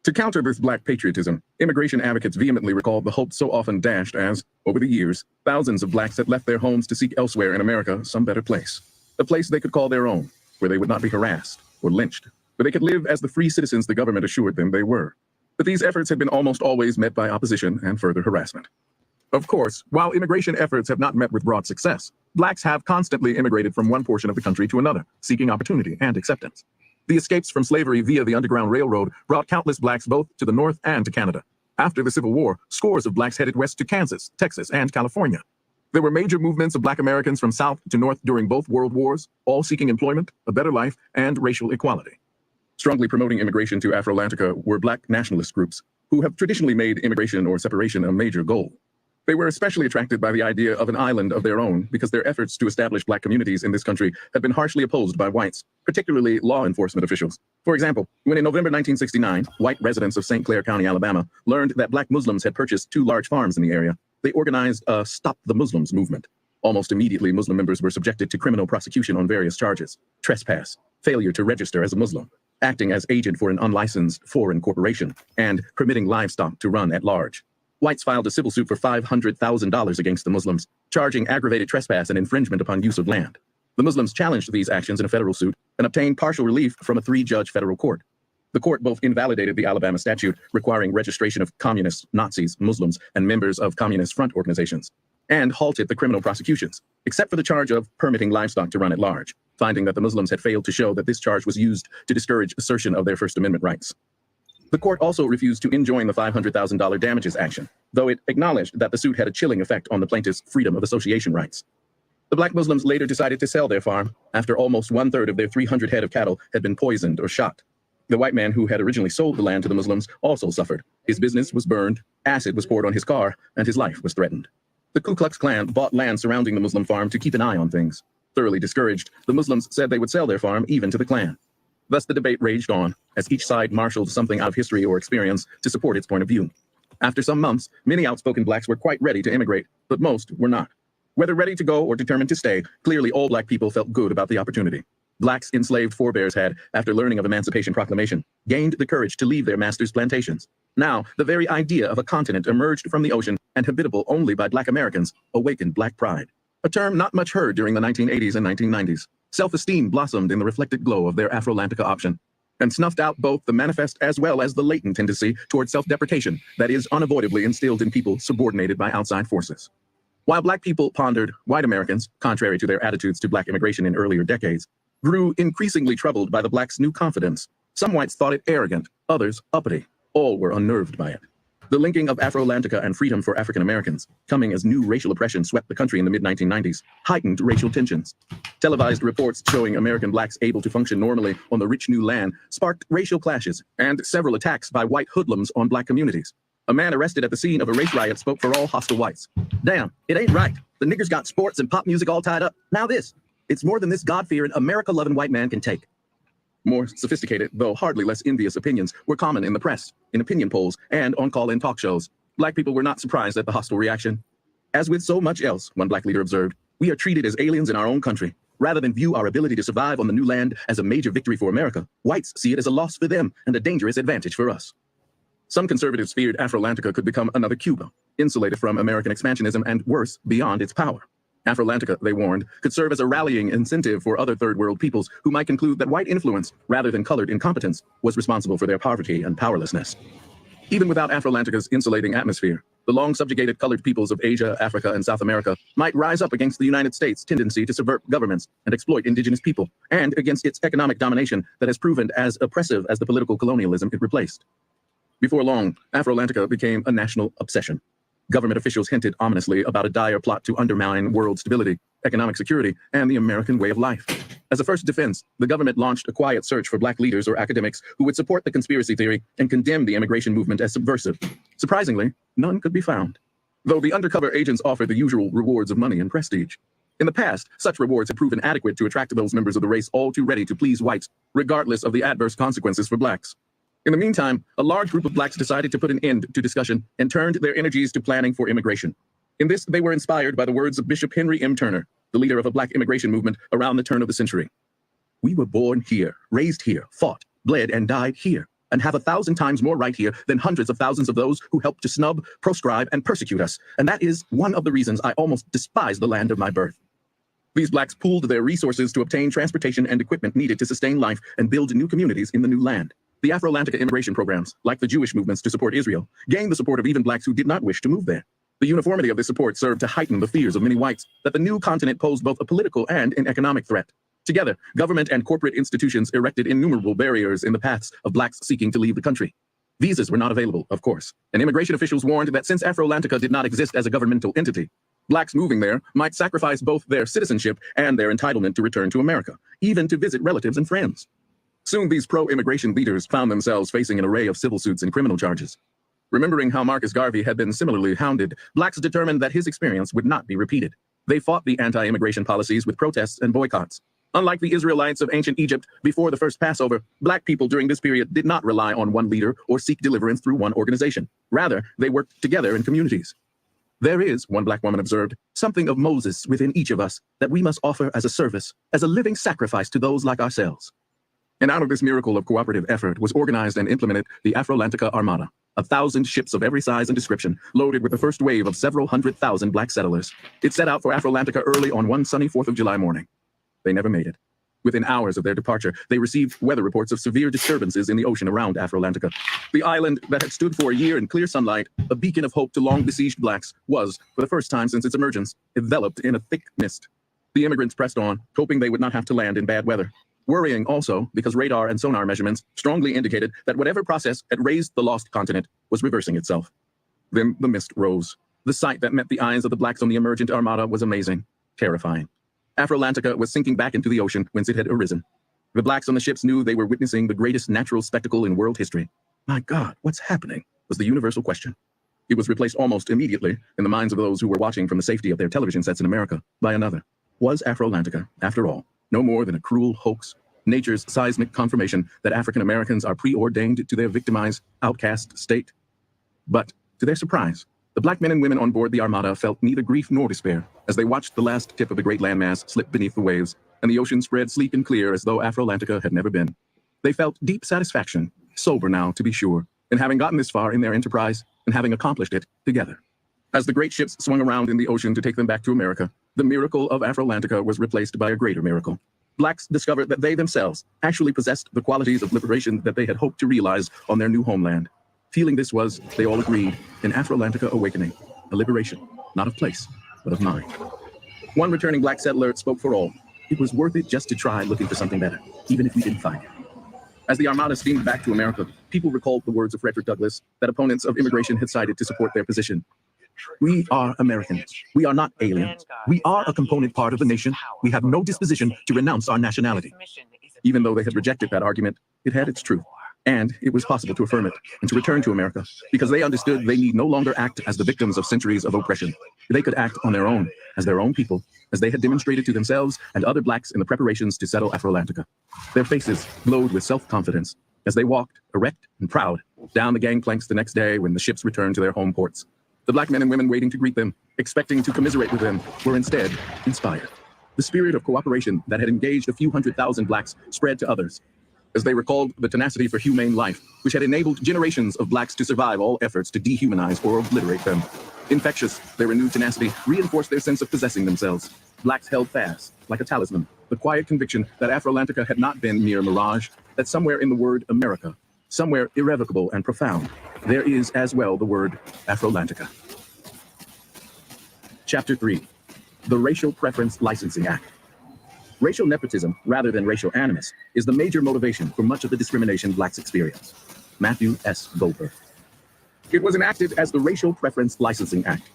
Speaker 4: To counter this black patriotism, immigration advocates vehemently recalled the hope so often dashed as, over the years, thousands of blacks had left their homes to seek elsewhere in America some better place. A place they could call their own, where they would not be harassed or lynched, where they could live as the free citizens the government assured them they were. But these efforts had been almost always met by opposition and further harassment. Of course, while immigration efforts have not met with broad success, blacks have constantly immigrated from one portion of the country to another, seeking opportunity and acceptance. The escapes from slavery via the Underground Railroad brought countless blacks both to the North and to Canada. After the Civil War, scores of blacks headed west to Kansas, Texas, and California. There were major movements of black Americans from south to north during both world wars, all seeking employment, a better life, and racial equality. Strongly promoting immigration to Afro-Atlantica were black nationalist groups, who have traditionally made immigration or separation a major goal. They were especially attracted by the idea of an island of their own because their efforts to establish black communities in this country had been harshly opposed by whites, particularly law enforcement officials. For example, when in November 1969, white residents of St. Clair County, Alabama, learned that black Muslims had purchased 2 large farms in the area, they organized a Stop the Muslims movement. Almost immediately, Muslim members were subjected to criminal prosecution on various charges: trespass, failure to register as a Muslim, acting as agent for an unlicensed foreign corporation, and permitting livestock to run at large. Whites filed a civil suit for $500,000 against the Muslims, charging aggravated trespass and infringement upon use of land. The Muslims challenged these actions in a federal suit and obtained partial relief from a 3-judge federal court. The court both invalidated the Alabama statute requiring registration of communists, Nazis, Muslims, and members of Communist Front organizations, and halted the criminal prosecutions, except for the charge of permitting livestock to run at large, finding that the Muslims had failed to show that this charge was used to discourage assertion of their First Amendment rights. The court also refused to enjoin the $500,000 damages action, though it acknowledged that the suit had a chilling effect on the plaintiff's freedom of association rights. The black Muslims later decided to sell their farm after almost 1/3 of their 300 head of cattle had been poisoned or shot. The white man who had originally sold the land to the Muslims also suffered. His business was burned, acid was poured on his car, and his life was threatened. The Ku Klux Klan bought land surrounding the Muslim farm to keep an eye on things. Thoroughly discouraged, the Muslims said they would sell their farm even to the Klan. Thus the debate raged on, as each side marshaled something out of history or experience to support its point of view. After some months, many outspoken blacks were quite ready to immigrate, but most were not. Whether ready to go or determined to stay, clearly all black people felt good about the opportunity. Blacks' enslaved forebears had, after learning of Emancipation Proclamation, gained the courage to leave their masters' plantations. Now, the very idea of a continent emerged from the ocean and habitable only by black Americans awakened black pride, a term not much heard during the 1980s and 1990s. Self-esteem blossomed in the reflected glow of their Afro-Atlantica option and snuffed out both the manifest as well as the latent tendency toward self-deprecation that is unavoidably instilled in people subordinated by outside forces. While black people pondered, white Americans, contrary to their attitudes to black immigration in earlier decades, grew increasingly troubled by the blacks' new confidence. Some whites thought it arrogant, others uppity. All were unnerved by it. The linking of Afro-Atlantica and freedom for African Americans, coming as new racial oppression swept the country in the mid-1990s, heightened racial tensions. Televised reports showing American blacks able to function normally on the rich new land sparked racial clashes and several attacks by white hoodlums on black communities. A man arrested at the scene of a race riot spoke for all hostile whites. "Damn, it ain't right. The niggers got sports and pop music all tied up. Now this. It's more than this God-fearing, America-loving white man can take." More sophisticated, though hardly less envious opinions were common in the press, in opinion polls, and on call-in talk shows. Black people were not surprised at the hostile reaction. As with so much else, one black leader observed, "We are treated as aliens in our own country. Rather than view our ability to survive on the new land as a major victory for America, whites see it as a loss for them and a dangerous advantage for us." Some conservatives feared Afro-Atlantica could become another Cuba, insulated from American expansionism and, worse, beyond its power. Afro-Atlantica, they warned, could serve as a rallying incentive for other third world peoples who might conclude that white influence, rather than colored incompetence, was responsible for their poverty and powerlessness. Even without Afro-Atlantica's insulating atmosphere, the long subjugated colored peoples of Asia, Africa, and South America might rise up against the United States' tendency to subvert governments and exploit indigenous people, and against its economic domination that has proven as oppressive as the political colonialism it replaced. Before long, Afro-Atlantica became a national obsession. Government officials hinted ominously about a dire plot to undermine world stability, economic security, and the American way of life. As a first defense, the government launched a quiet search for black leaders or academics who would support the conspiracy theory and condemn the immigration movement as subversive. Surprisingly, none could be found, though the undercover agents offered the usual rewards of money and prestige. In the past, such rewards had proven adequate to attract those members of the race all too ready to please whites, regardless of the adverse consequences for blacks. In the meantime, a large group of blacks decided to put an end to discussion and turned their energies to planning for immigration. In this, they were inspired by the words of Bishop Henry M. Turner, the leader of a black immigration movement around the turn of the century. "We were born here, raised here, fought, bled, and died here, and have 1,000 times more right here than hundreds of thousands of those who helped to snub, proscribe, and persecute us. And that is one of the reasons I almost despise the land of my birth." These blacks pooled their resources to obtain transportation and equipment needed to sustain life and build new communities in the new land. The Afro-Atlantica immigration programs, like the Jewish movements to support Israel, gained the support of even blacks who did not wish to move there. The uniformity of this support served to heighten the fears of many whites that the new continent posed both a political and an economic threat. Together, government and corporate institutions erected innumerable barriers in the paths of blacks seeking to leave the country. Visas were not available, of course, and immigration officials warned that since Afro-Atlantica did not exist as a governmental entity, blacks moving there might sacrifice both their citizenship and their entitlement to return to America, even to visit relatives and friends. Soon, these pro-immigration leaders found themselves facing an array of civil suits and criminal charges. Remembering how Marcus Garvey had been similarly hounded, blacks determined that his experience would not be repeated. They fought the anti-immigration policies with protests and boycotts. Unlike the Israelites of ancient Egypt before the first Passover, black people during this period did not rely on one leader or seek deliverance through one organization. Rather, they worked together in communities. "There is," one black woman observed, "something of Moses within each of us that we must offer as a service, as a living sacrifice to those like ourselves." And out of this miracle of cooperative effort was organized and implemented the Afro-Atlantica Armada, 1,000 ships of every size and description, loaded with the first wave of several 100,000 black settlers. It set out for Afro-Atlantica early on one sunny 4th of July morning. They never made it. Within hours of their departure, they received weather reports of severe disturbances in the ocean around Afro-Atlantica. The island that had stood for a year in clear sunlight, a beacon of hope to long-besieged blacks, was, for the first time since its emergence, enveloped in a thick mist. The immigrants pressed on, hoping they would not have to land in bad weather. Worrying also because radar and sonar measurements strongly indicated that whatever process had raised the lost continent was reversing itself. Then the mist rose. The sight that met the eyes of the blacks on the emergent armada was amazing, terrifying. Afro-Atlantica was sinking back into the ocean whence it had arisen. The blacks on the ships knew they were witnessing the greatest natural spectacle in world history. My God, what's happening? Was the universal question. It was replaced almost immediately in the minds of those who were watching from the safety of their television sets in America by another. Was Afro-Atlantica, after all, no more than a cruel hoax, nature's seismic confirmation that African Americans are preordained to their victimized, outcast state? But, to their surprise, the black men and women on board the Armada felt neither grief nor despair as they watched the last tip of the great landmass slip beneath the waves, and the ocean spread sleek and clear as though Afro-Atlantica had never been. They felt deep satisfaction, sober now to be sure, in having gotten this far in their enterprise and having accomplished it together. As the great ships swung around in the ocean to take them back to America, the miracle of Afro-Atlantica was replaced by a greater miracle. Blacks discovered that they themselves actually possessed the qualities of liberation that they had hoped to realize on their new homeland. Feeling this was, they all agreed, an Afro-Atlantica awakening, a liberation, not of place, but of mind. One returning black settler spoke for all. It was worth it just to try looking for something better, even if we didn't find it. As the Armada steamed back to America, people recalled the words of Frederick Douglass that opponents of immigration had cited to support their position. We are Americans. We are not aliens. We are a component part of the nation. We have no disposition to renounce our nationality. Even though they had rejected that argument, it had its truth. And it was possible to affirm it and to return to America because they understood they need no longer act as the victims of centuries of oppression. They could act on their own, as their own people, as they had demonstrated to themselves and other blacks in the preparations to settle Afro-Atlantica. Their faces glowed with self-confidence as they walked, erect and proud, down the gangplanks the next day when the ships returned to their home ports. The black men and women waiting to greet them, expecting to commiserate with them, were instead inspired. The spirit of cooperation that had engaged a few 100,000 blacks spread to others, as they recalled the tenacity for humane life, which had enabled generations of blacks to survive all efforts to dehumanize or obliterate them. Infectious, their renewed tenacity reinforced their sense of possessing themselves. Blacks held fast, like a talisman, the quiet conviction that Afro-Atlantica had not been mere mirage, that somewhere in the word America, somewhere irrevocable and profound, there is as well the word Afro-Atlantica. Chapter 3. The Racial Preference Licensing Act. Racial nepotism, rather than racial animus, is the major motivation for much of the discrimination blacks experience. Matthew S. Goldberg. It was enacted as the Racial Preference Licensing Act.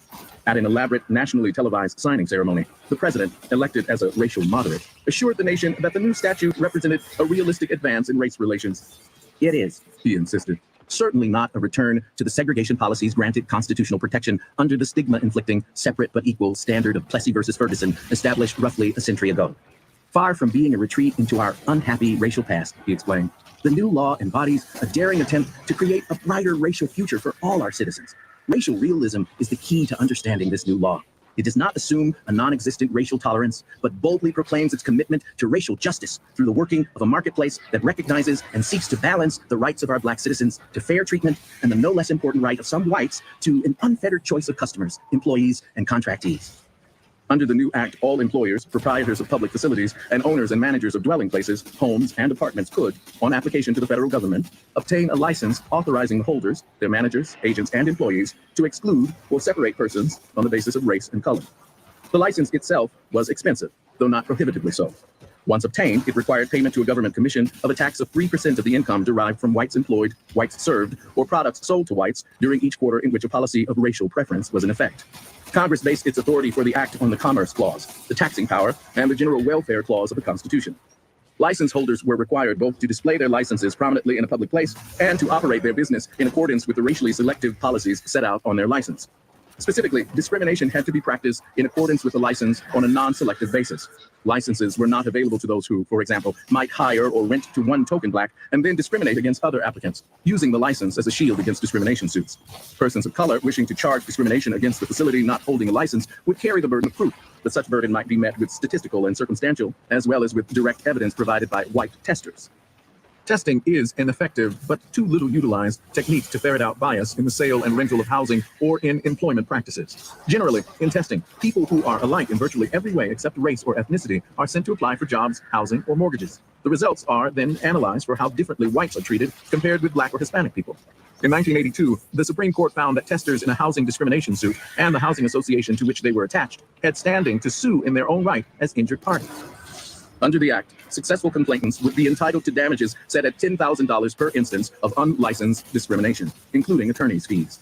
Speaker 4: At an elaborate, nationally televised signing ceremony, the president, elected as a racial moderate, assured the nation that the new statute represented a realistic advance in race relations. It is, he insisted, certainly not a return to the segregation policies granted constitutional protection under the stigma-inflicting, separate but equal standard of Plessy versus Ferguson established roughly a century ago. Far from being a retreat into our unhappy racial past, he explained, the new law embodies a daring attempt to create a brighter racial future for all our citizens. Racial realism is the key to understanding this new law. It does not assume a non-existent racial tolerance, but boldly proclaims its commitment to racial justice through the working of a marketplace that recognizes and seeks to balance the rights of our black citizens to fair treatment and the no less important right of some whites to an unfettered choice of customers, employees, and contractees. Under the new act, all employers, proprietors of public facilities, and owners and managers of dwelling places, homes, and apartments could, on application to the federal government, obtain a license authorizing the holders, their managers, agents, and employees to exclude or separate persons on the basis of race and color. The license itself was expensive, though not prohibitively so. Once obtained, it required payment to a government commission of a tax of 3% of the income derived from whites employed, whites served, or products sold to whites during each quarter in which a policy of racial preference was in effect. Congress based its authority for the act on the Commerce Clause, the taxing power, and the General Welfare Clause of the Constitution. License holders were required both to display their licenses prominently in a public place and to operate their business in accordance with the racially selective policies set out on their license. Specifically, discrimination had to be practiced in accordance with the license on a non-selective basis. Licenses were not available to those who, for example, might hire or rent to one token black and then discriminate against other applicants, using the license as a shield against discrimination suits. Persons of color wishing to charge discrimination against the facility not holding a license would carry the burden of proof, but such burden might be met with statistical and circumstantial, as well as with direct evidence provided by white testers. Testing is an effective but too little utilized technique to ferret out bias in the sale and rental of housing or in employment practices. Generally, in testing, people who are alike in virtually every way except race or ethnicity are sent to apply for jobs, housing, or mortgages. The results are then analyzed for how differently whites are treated compared with black or Hispanic people. In 1982, the Supreme Court found that testers in a housing discrimination suit and the housing association to which they were attached had standing to sue in their own right as injured parties. Under the Act, successful complainants would be entitled to damages set at $10,000 per instance of unlicensed discrimination, including attorney's fees.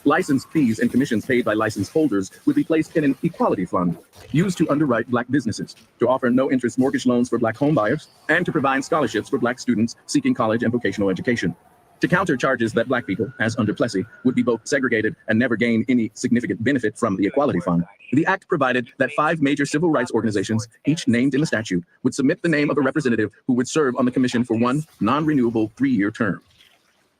Speaker 4: License fees and commissions paid by license holders would be placed in an equality fund used to underwrite Black businesses, to offer no-interest mortgage loans for Black homebuyers, and to provide scholarships for Black students seeking college and vocational education. To counter charges that Black people, as under Plessy, would be both segregated and never gain any significant benefit from the Equality Fund, the act provided that 5 major civil rights organizations, each named in the statute, would submit the name of a representative who would serve on the commission for one non-renewable 3-year term.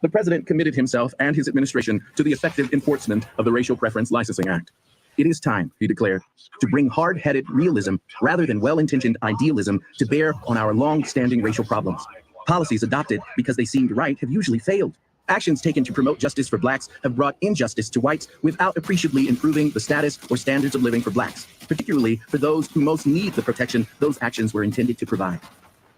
Speaker 4: The president committed himself and his administration to the effective enforcement of the Racial Preference Licensing Act. It is time, he declared, to bring hard-headed realism rather than well-intentioned idealism to bear on our long-standing racial problems. Policies adopted because they seemed right have usually failed. Actions taken to promote justice for Blacks have brought injustice to whites without appreciably improving the status or standards of living for Blacks, particularly for those who most need the protection those actions were intended to provide.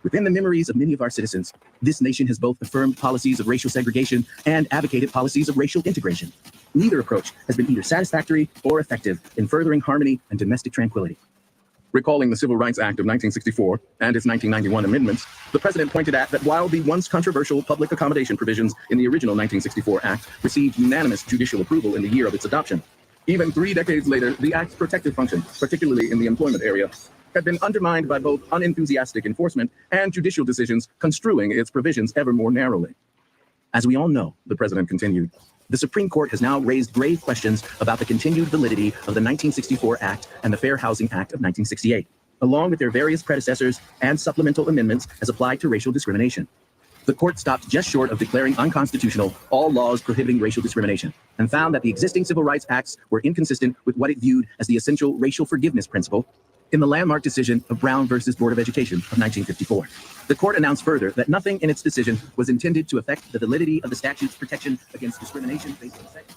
Speaker 4: Within the memories of many of our citizens, this nation has both affirmed policies of racial segregation and advocated policies of racial integration. Neither approach has been either satisfactory or effective in furthering harmony and domestic tranquility. Recalling the Civil Rights Act of 1964 and its 1991 amendments, the president pointed out that while the once controversial public accommodation provisions in the original 1964 Act received unanimous judicial approval in the year of its adoption, even 3 decades later, the Act's protective function, particularly in the employment area, had been undermined by both unenthusiastic enforcement and judicial decisions construing its provisions ever more narrowly. As we all know, the president continued, the Supreme Court has now raised grave questions about the continued validity of the 1964 Act and the Fair Housing Act of 1968, along with their various predecessors and supplemental amendments as applied to racial discrimination. The court stopped just short of declaring unconstitutional all laws prohibiting racial discrimination and found that the existing civil rights acts were inconsistent with what it viewed as the essential racial forgiveness principle in the landmark decision of Brown versus Board of Education of 1954. The court announced further that nothing in its decision was intended to affect the validity of the statute's protection against discrimination based on sex.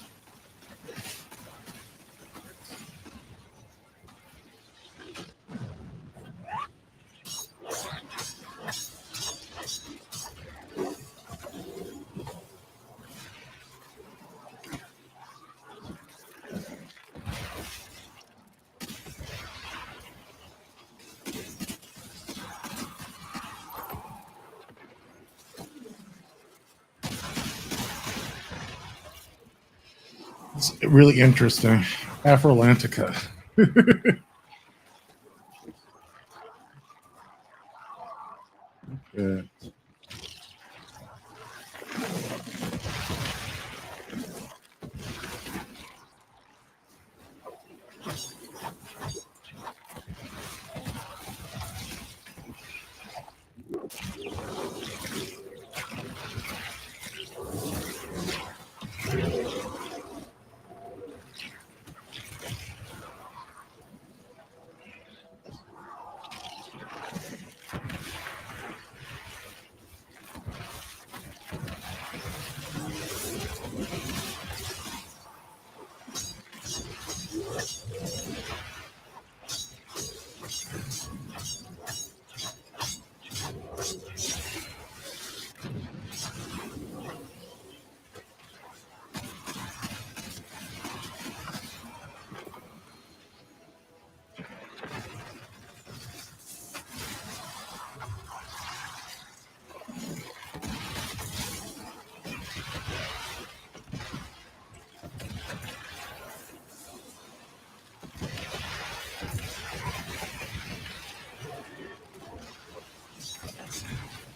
Speaker 1: It's really interesting. Afrolantica. Yeah.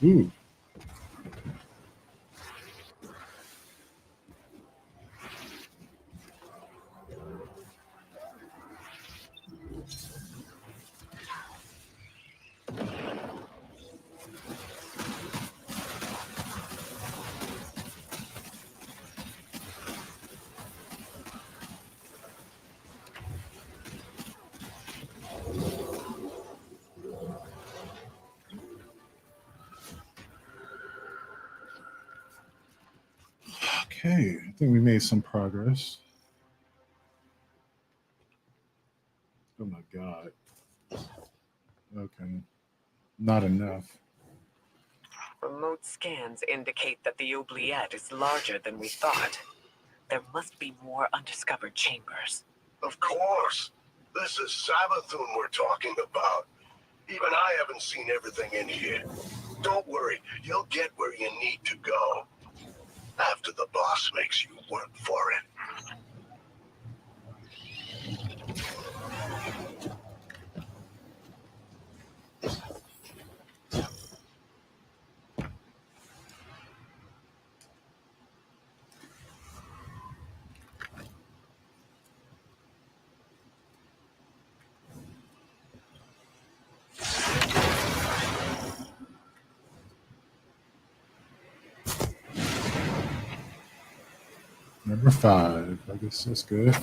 Speaker 1: Ooh. Okay, I think we made some progress. Oh my God. Okay. Not enough.
Speaker 3: Remote scans indicate that the oubliette is larger than we thought. There must be more undiscovered chambers.
Speaker 2: Of course. This is Savathun we're talking about. Even I haven't seen everything in here. Don't worry, you'll get where you need to go. After the boss makes you work for it.
Speaker 1: Number 5. I guess that's good.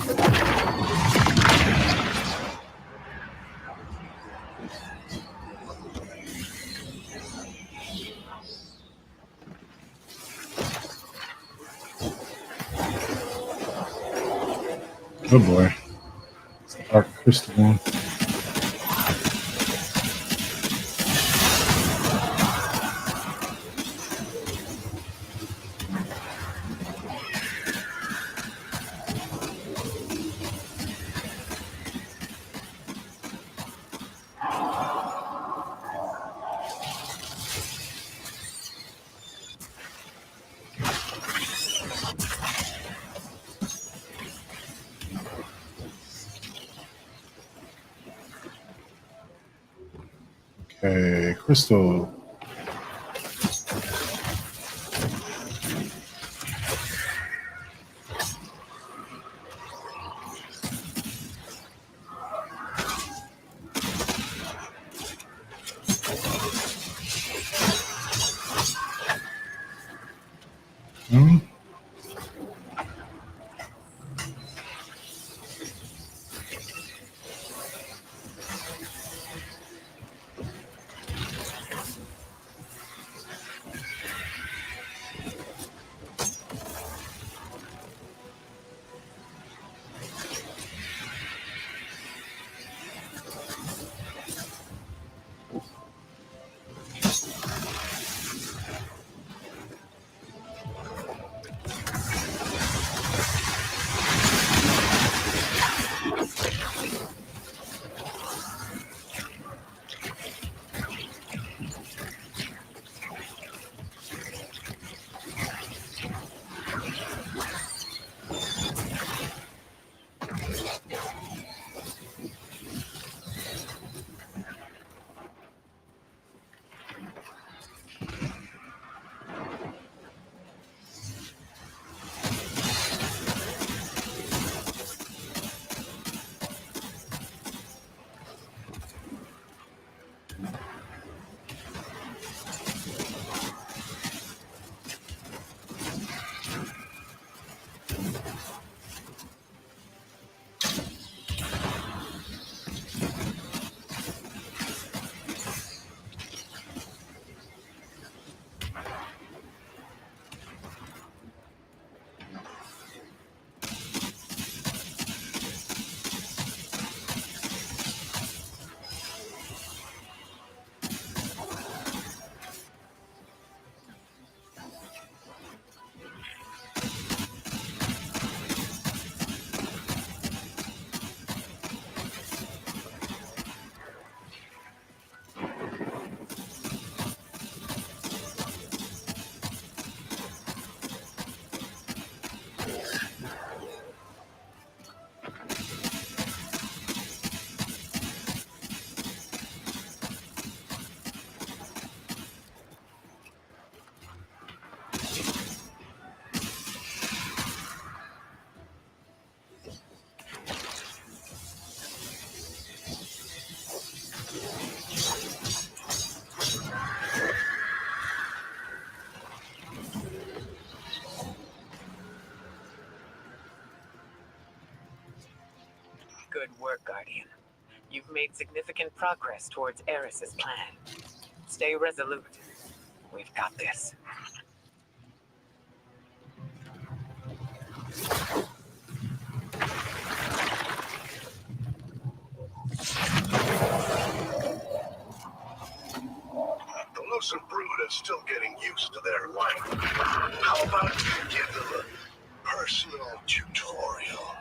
Speaker 1: Oh boy. It's the Dark Crystal one. Okay, Crystal. Hmm?
Speaker 3: Good work, Guardian. You've made significant progress towards Eris's plan. Stay resolute. We've got this.
Speaker 2: The Lucent Brood are still getting used to their life. How about you give them a personal tutorial?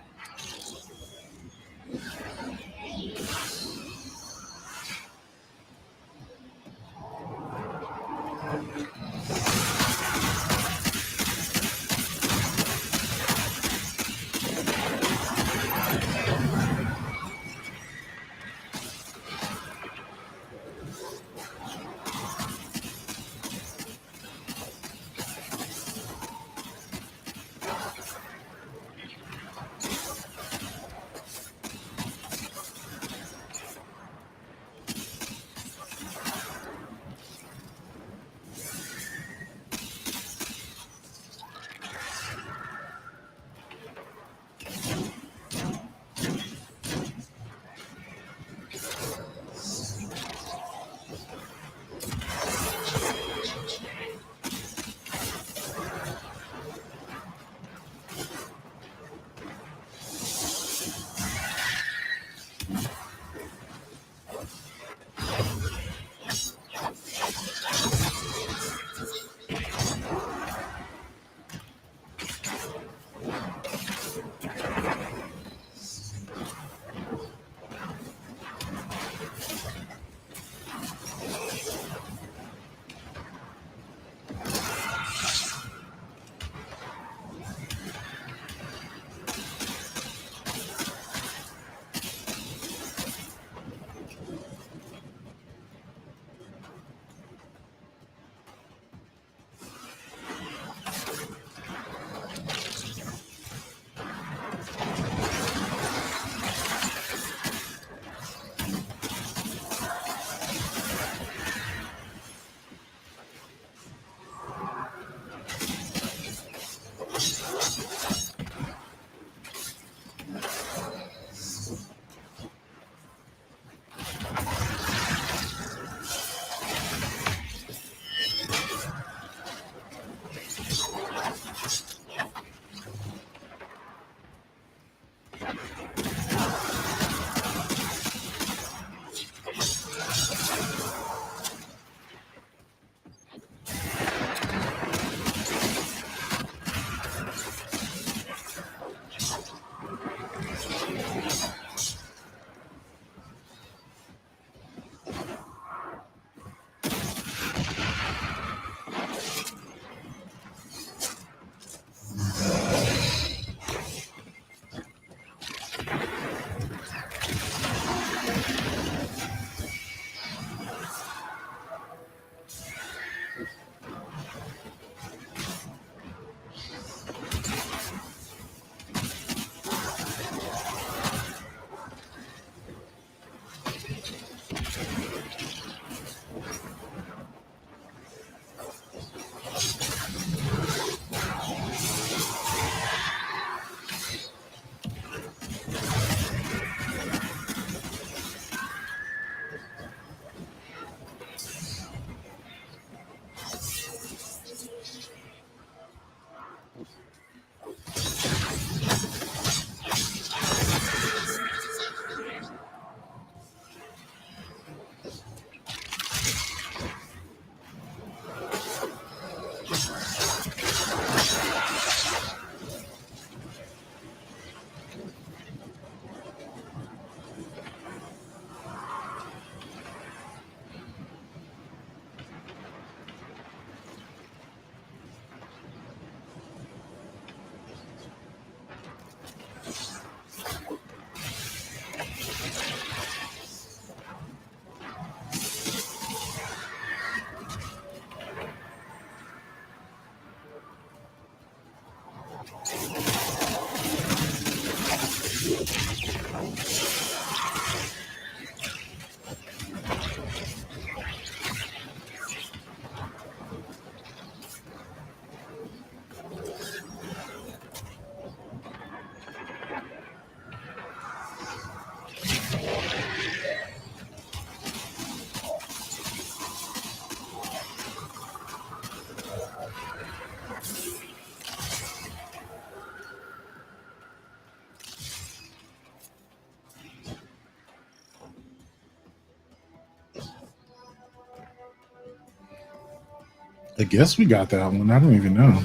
Speaker 1: I guess we got that one. I don't even know.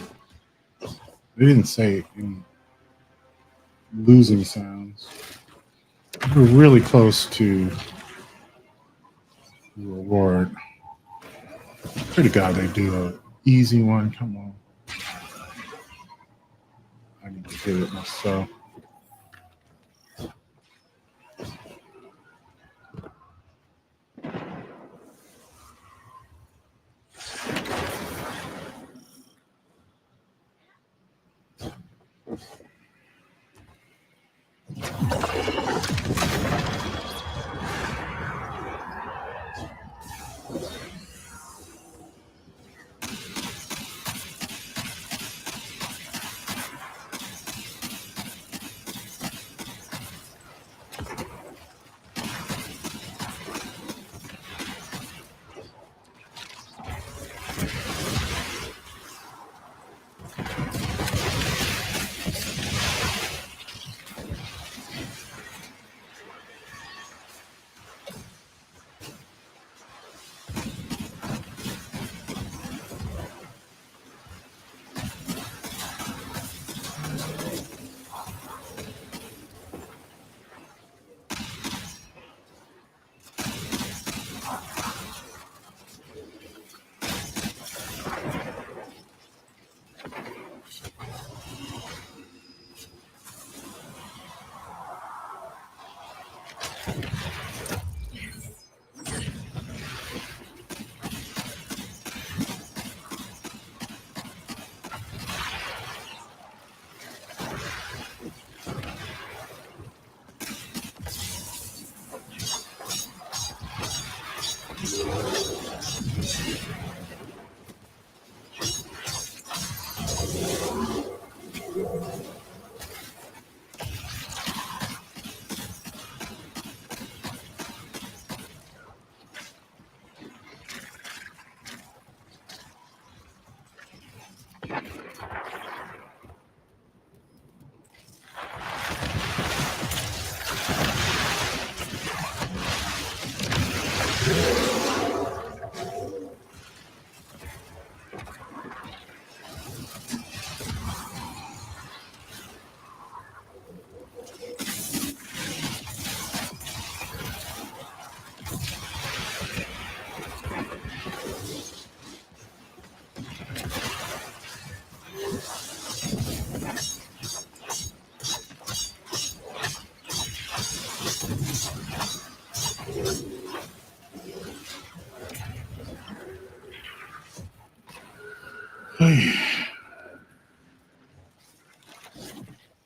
Speaker 1: They didn't say any losing sounds. We're really close to the reward. Pray to God they do an easy one. Come on. I need to do it myself.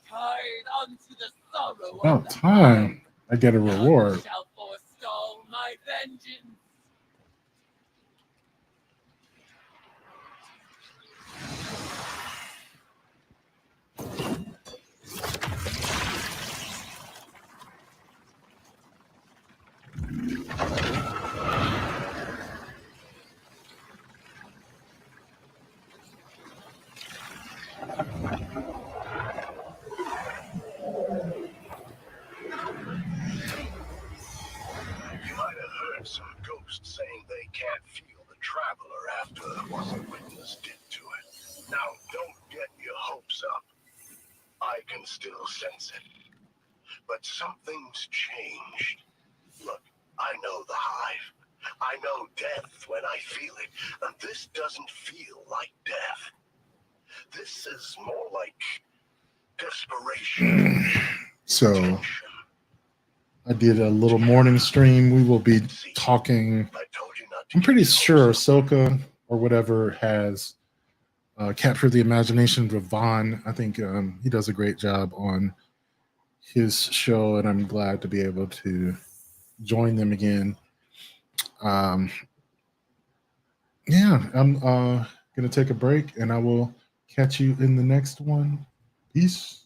Speaker 5: Hide unto the sorrow
Speaker 1: About time I get a reward.
Speaker 5: shall forestall my vengeance.
Speaker 2: You might have heard some ghosts saying they can't feel the traveler after what the witness did to it. Now, don't get your hopes up. I can still sense it. But something's changed. Look, I know the hive. I know death when I feel it. And this doesn't feel like death. This is more like desperation.
Speaker 1: So
Speaker 2: Tension.
Speaker 1: I did a little morning stream. We will be talking.
Speaker 2: I told you not to
Speaker 1: I'm
Speaker 2: get
Speaker 1: pretty
Speaker 2: your
Speaker 1: sure
Speaker 2: hopes up.
Speaker 1: Ahsoka or whatever has captured the imagination of Vaughn. I think he does a great job on his show, and I'm glad to be able to join them again. Um, yeah, I'm gonna take a break, and I will catch you in the next one. Peace.